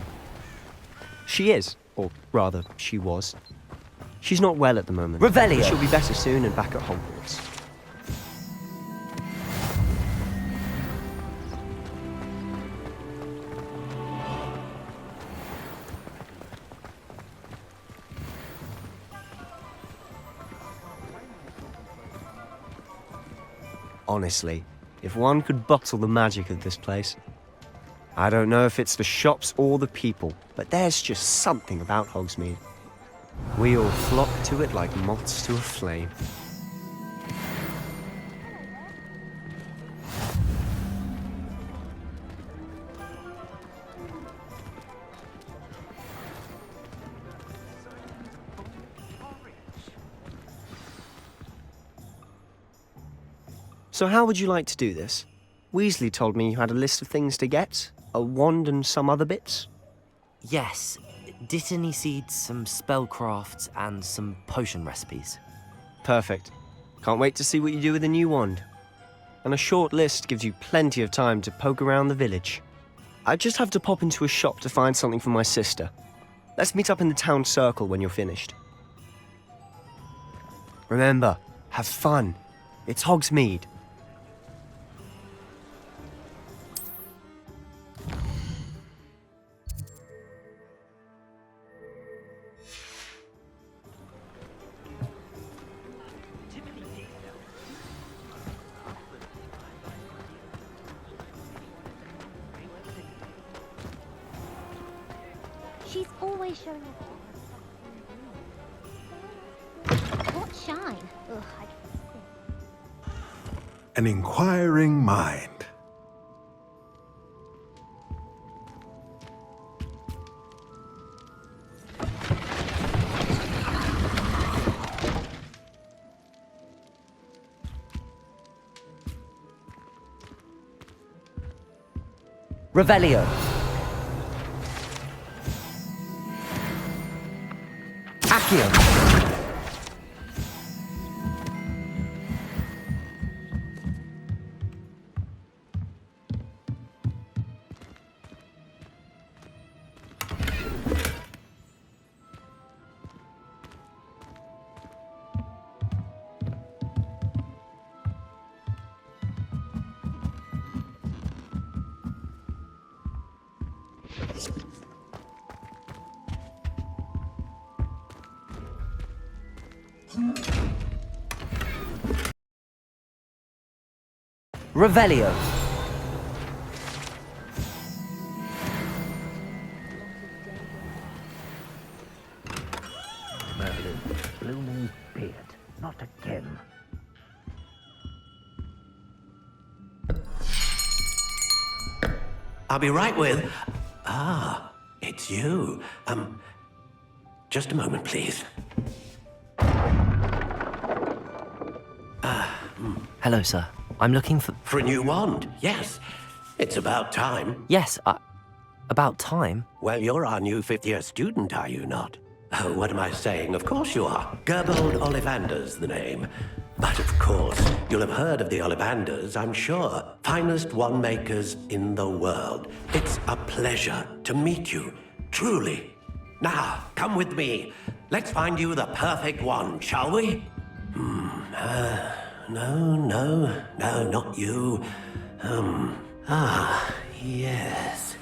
She is, or rather, she was. She's not well at the moment. Revelio! But she'll be better soon and back at Hogwarts. Honestly, if one could bottle the magic of this place. I don't know if it's the shops or the people, but there's just something about Hogsmeade. We all flock to it like moths to a flame. So how would you like to do this? Weasley told me you had a list of things to get, a wand and some other bits. Yes. Dittany seeds, some spellcrafts, and some potion recipes. Perfect. Can't wait to see what you do with the new wand. And a short list gives you plenty of time to poke around the village. I just have to pop into a shop to find something for my sister. Let's meet up in the town circle when you're finished. Remember, have fun. It's Hogsmeade. She's always showing off. What shine? Ugh, I can An inquiring mind. Revelio. Accio. Revelio. Merlin, blooming beard. Not again. I'll be right with... Ah, it's you. Just a moment, please. Hello, sir. I'm looking for... For a new wand, yes. It's about time. Yes, about time? Well, you're our new fifth-year student, are you not? Oh, what am I saying? Of course you are. Gerbold Ollivander's the name. But of course, you'll have heard of the Ollivanders, I'm sure. Finest wand makers in the world. It's a pleasure to meet you, truly. Now, come with me. Let's find you the perfect wand, shall we? No, not you. Yes.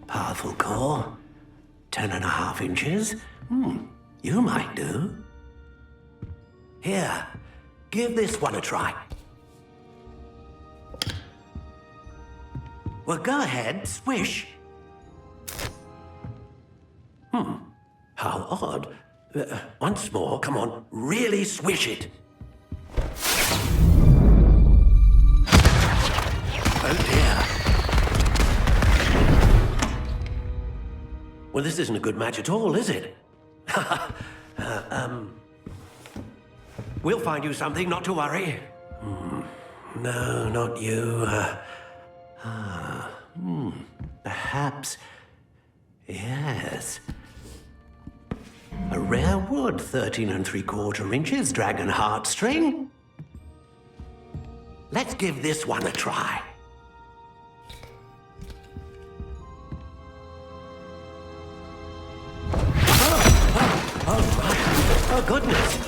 Powerful core. 10.5 inches. You might do. Here, give this one a try. Well, go ahead, swish. How odd. Once more, come on, really swish it. Oh dear. Well, this isn't a good match at all, is it? We'll find you something, not to worry. No, not you. Perhaps... Yes. A rare wood, 13 3/4 inches, dragon heartstring. Let's give this one a try. Oh, goodness.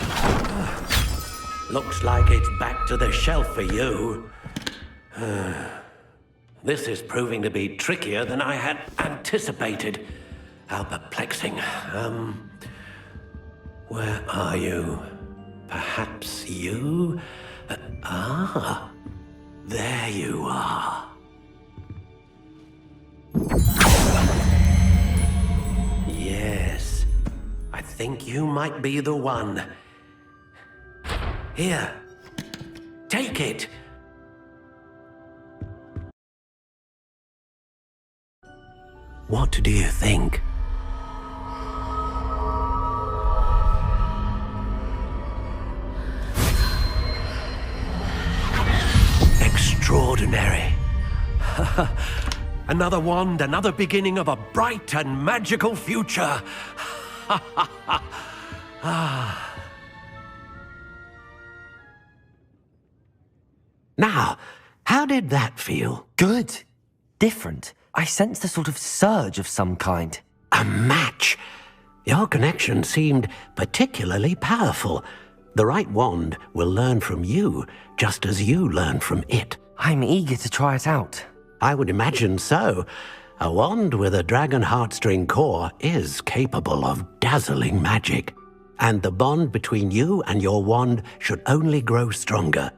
Looks like it's back to the shelf for you. This is proving to be trickier than I had anticipated. How perplexing. Where are you? Perhaps you? There you are. Yes, I think you might be the one. Here, take it. What do you think? Extraordinary. Another wand, another beginning of a bright and magical future. Now, how did that feel? Good. Different. I sensed a sort of surge of some kind. A match. Your connection seemed particularly powerful. The right wand will learn from you, just as you learn from it. I'm eager to try it out. I would imagine so. A wand with a dragon heartstring core is capable of dazzling magic. And the bond between you and your wand should only grow stronger.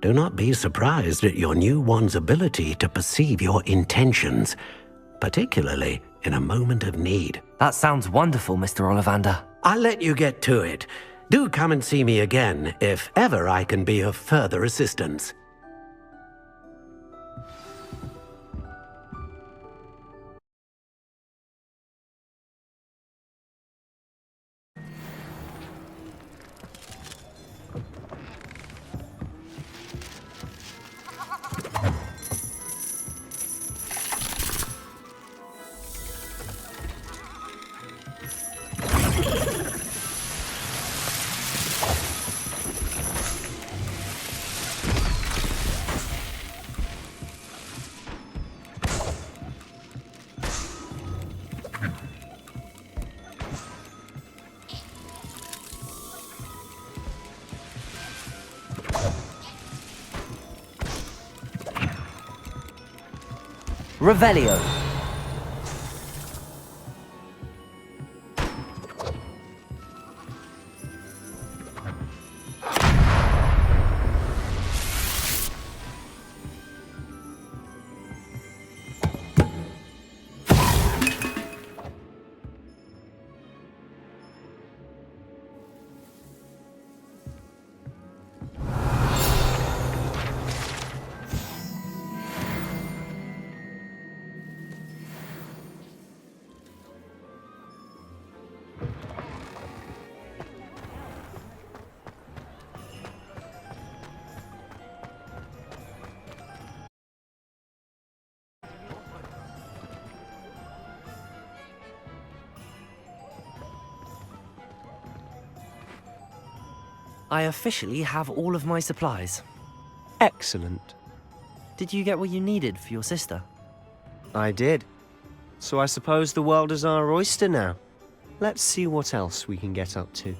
Do not be surprised at your new wand's ability to perceive your intentions, particularly in a moment of need. That sounds wonderful, Mr. Ollivander. I'll let you get to it. Do come and see me again if ever I can be of further assistance. Revelio. I officially have all of my supplies. Excellent. Did you get what you needed for your sister? I did. So I suppose the world is our oyster now. Let's see what else we can get up to.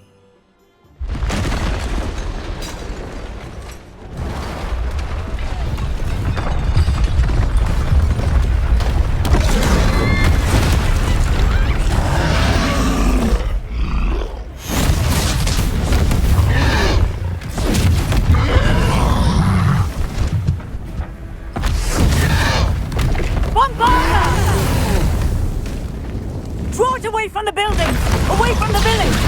Draw it away from the buildings! Away from the village!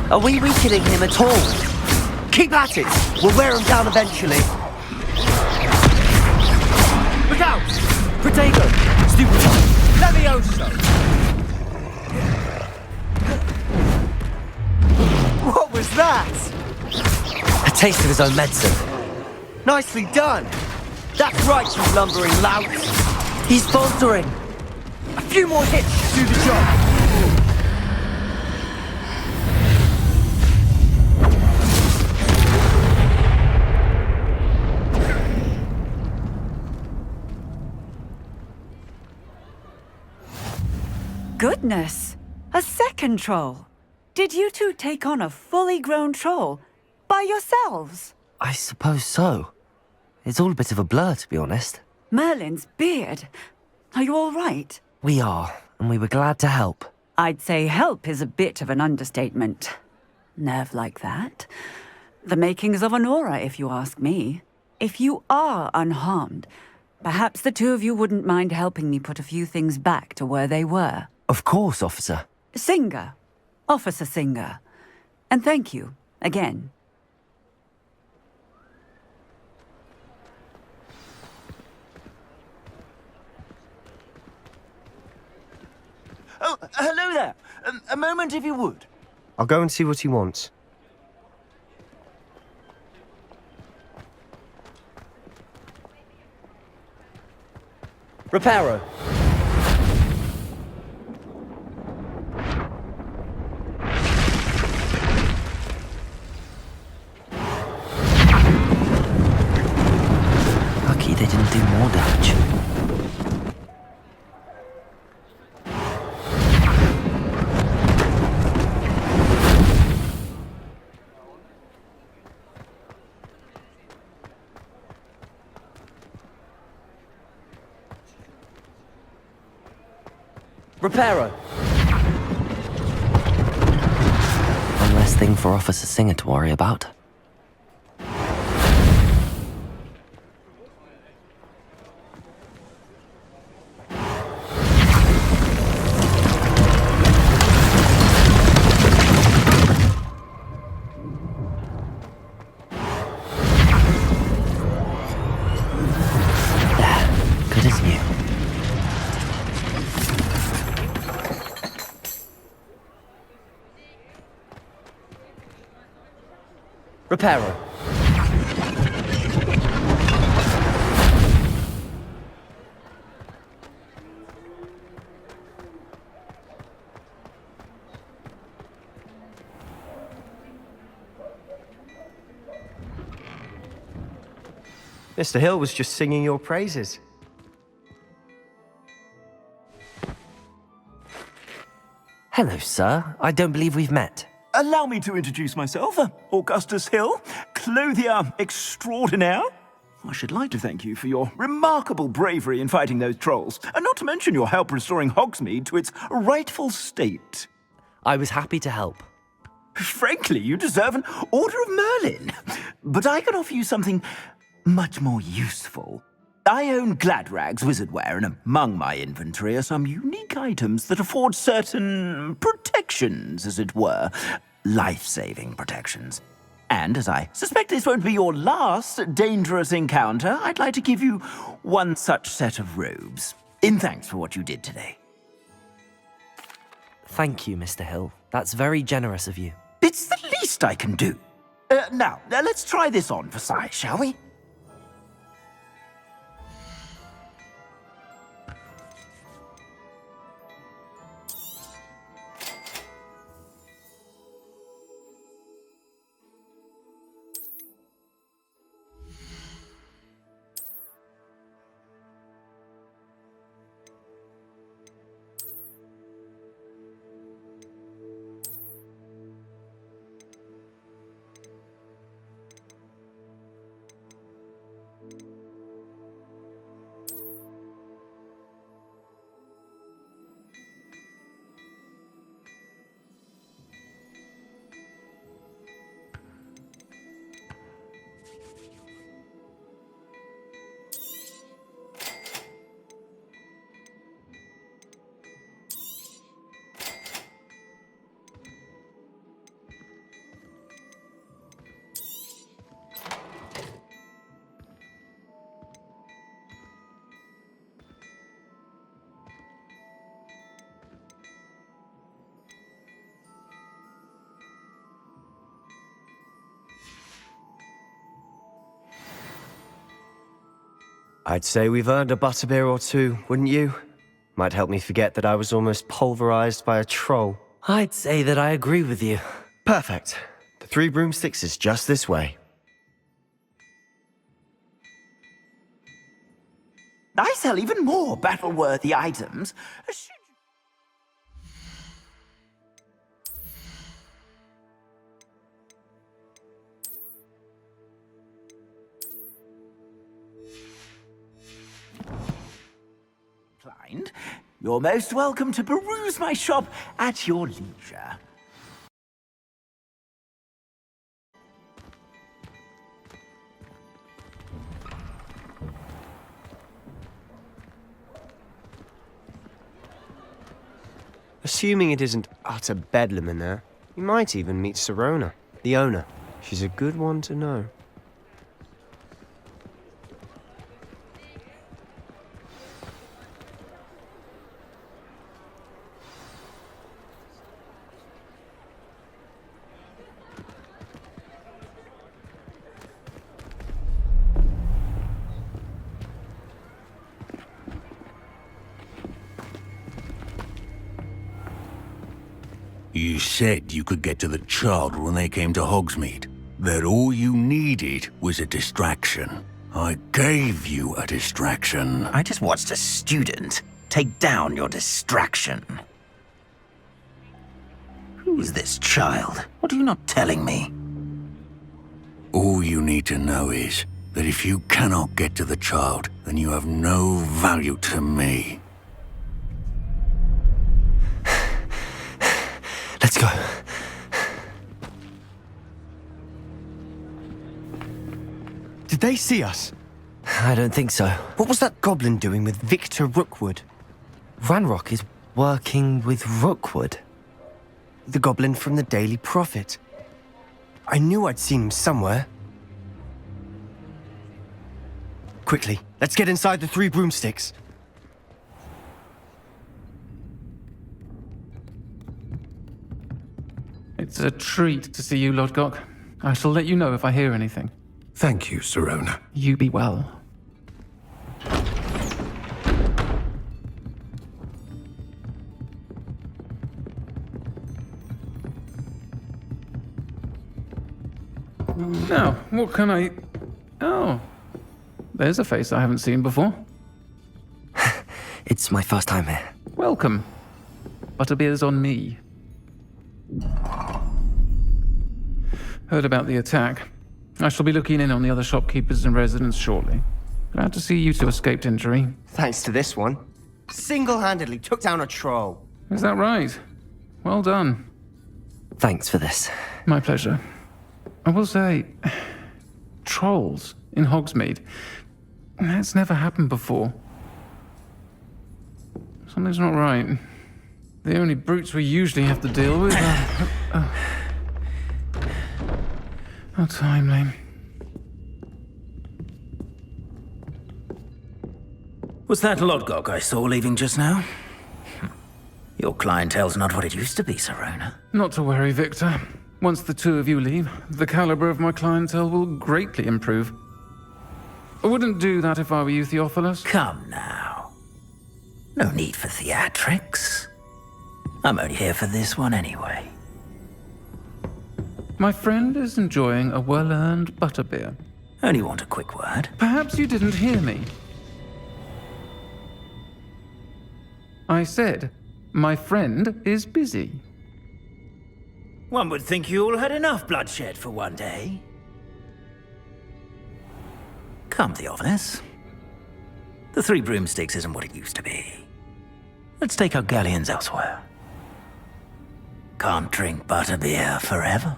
Are we weakening him at all? Keep at it! We'll wear him down eventually. Look out! Protego! Stupid! Levioso! What was that? A taste of his own medicine. Nicely done. That's right, you lumbering lout. He's faltering. A few more hits to do the job. Goodness! A second troll! Did you two take on a fully grown troll? By yourselves? I suppose so. It's all a bit of a blur, to be honest. Merlin's beard. Are you all right? We are, and we were glad to help. I'd say help is a bit of an understatement. Nerve like that. The makings of an aura, if you ask me. If you are unharmed, perhaps the two of you wouldn't mind helping me put a few things back to where they were. Of course, officer. Singer. Officer Singer. And thank you, again. Oh, hello there. A moment if you would. I'll go and see what he wants. Reparo. Lucky they didn't do more damage. Reparo. One less thing for Officer Singer to worry about. There, good as new. Reparo. Mr. Hill was just singing your praises. Hello, sir. I don't believe we've met. Allow me to introduce myself, Augustus Hill, clothier extraordinaire. I should like to thank you for your remarkable bravery in fighting those trolls, and not to mention your help restoring Hogsmeade to its rightful state. I was happy to help. Frankly, you deserve an Order of Merlin. But I can offer you something much more useful. I own Gladrag's wizardware, and among my inventory are some unique items that afford certain protections, as it were. Life-saving protections. And as I suspect this won't be your last dangerous encounter, I'd like to give you one such set of robes, in thanks for what you did today. Thank you, Mr. Hill. That's very generous of you. It's the least I can do. Now, let's try this on for size, shall we? I'd say we've earned a butterbeer or two, wouldn't you? Might help me forget that I was almost pulverized by a troll. I'd say that I agree with you. Perfect. The 3 broomsticks is just this way. I sell even more battle-worthy items. You're most welcome to peruse my shop at your leisure. Assuming it isn't utter bedlam in there, you might even meet Sirona, the owner. She's a good one to know. You said you could get to the child when they came to Hogsmeade. That all you needed was a distraction. I gave you a distraction. I just watched a student take down your distraction. Who is this child? What are you not telling me? All you need to know is that if you cannot get to the child, then you have no value to me. Let's go. Did they see us? I don't think so. What was that goblin doing with Victor Rookwood? Ranrock is working with Rookwood. The goblin from the Daily Prophet. I knew I'd seen him somewhere. Quickly, let's get inside the 3 broomsticks. It's a treat to see you, Lodgok. I shall let you know if I hear anything. Thank you, Sirona. You be well. Now, what can I... Oh. there's a face I haven't seen before. It's my first time here. Welcome. Butterbeer's on me. Heard about the attack. I shall be looking in on the other shopkeepers and residents shortly. Glad to see you two escaped injury. Thanks to this one. Single-handedly took down a troll. Is that right? Well done. Thanks for this. My pleasure. I will say, trolls in Hogsmeade. That's never happened before. Something's not right. The only brutes we usually have to deal with are... How timely. Was that Lodgok I saw leaving just now? Your clientele's not what it used to be, Serona. Not to worry, Victor. Once the two of you leave, the caliber of my clientele will greatly improve. I wouldn't do that if I were you, Theophilus. Come now. No need for theatrics. I'm only here for this one anyway. My friend is enjoying a well-earned butterbeer. Only want a quick word. Perhaps you didn't hear me. I said, my friend is busy. One would think you all had enough bloodshed for one day. Come, Theophilus. The Three Broomsticks isn't what it used to be. Let's take our galleons elsewhere. Can't drink butterbeer forever.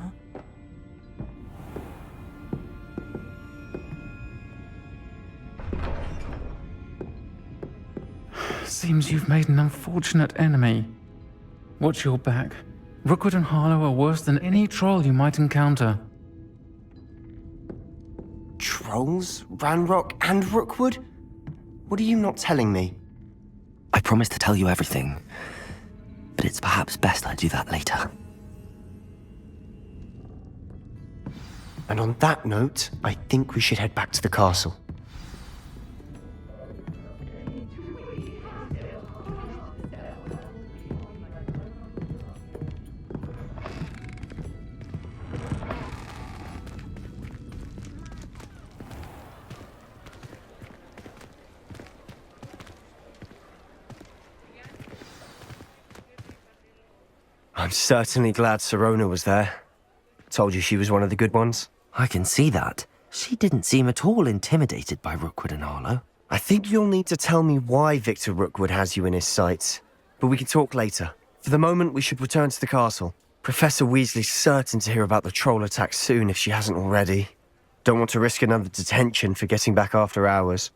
Seems you've made an unfortunate enemy. Watch your back. Rookwood and Harlow are worse than any troll you might encounter. Trolls? Ranrock and Rookwood? What are you not telling me? I promised to tell you everything, but it's perhaps best I do that later. And on that note, I think we should head back to the castle. I'm certainly glad Serona was there. Told you she was one of the good ones. I can see that. She didn't seem at all intimidated by Rookwood and Harlow. I think you'll need to tell me why Victor Rookwood has you in his sights. But we can talk later. For the moment, we should return to the castle. Professor Weasley's certain to hear about the troll attack soon if she hasn't already. Don't want to risk another detention for getting back after hours.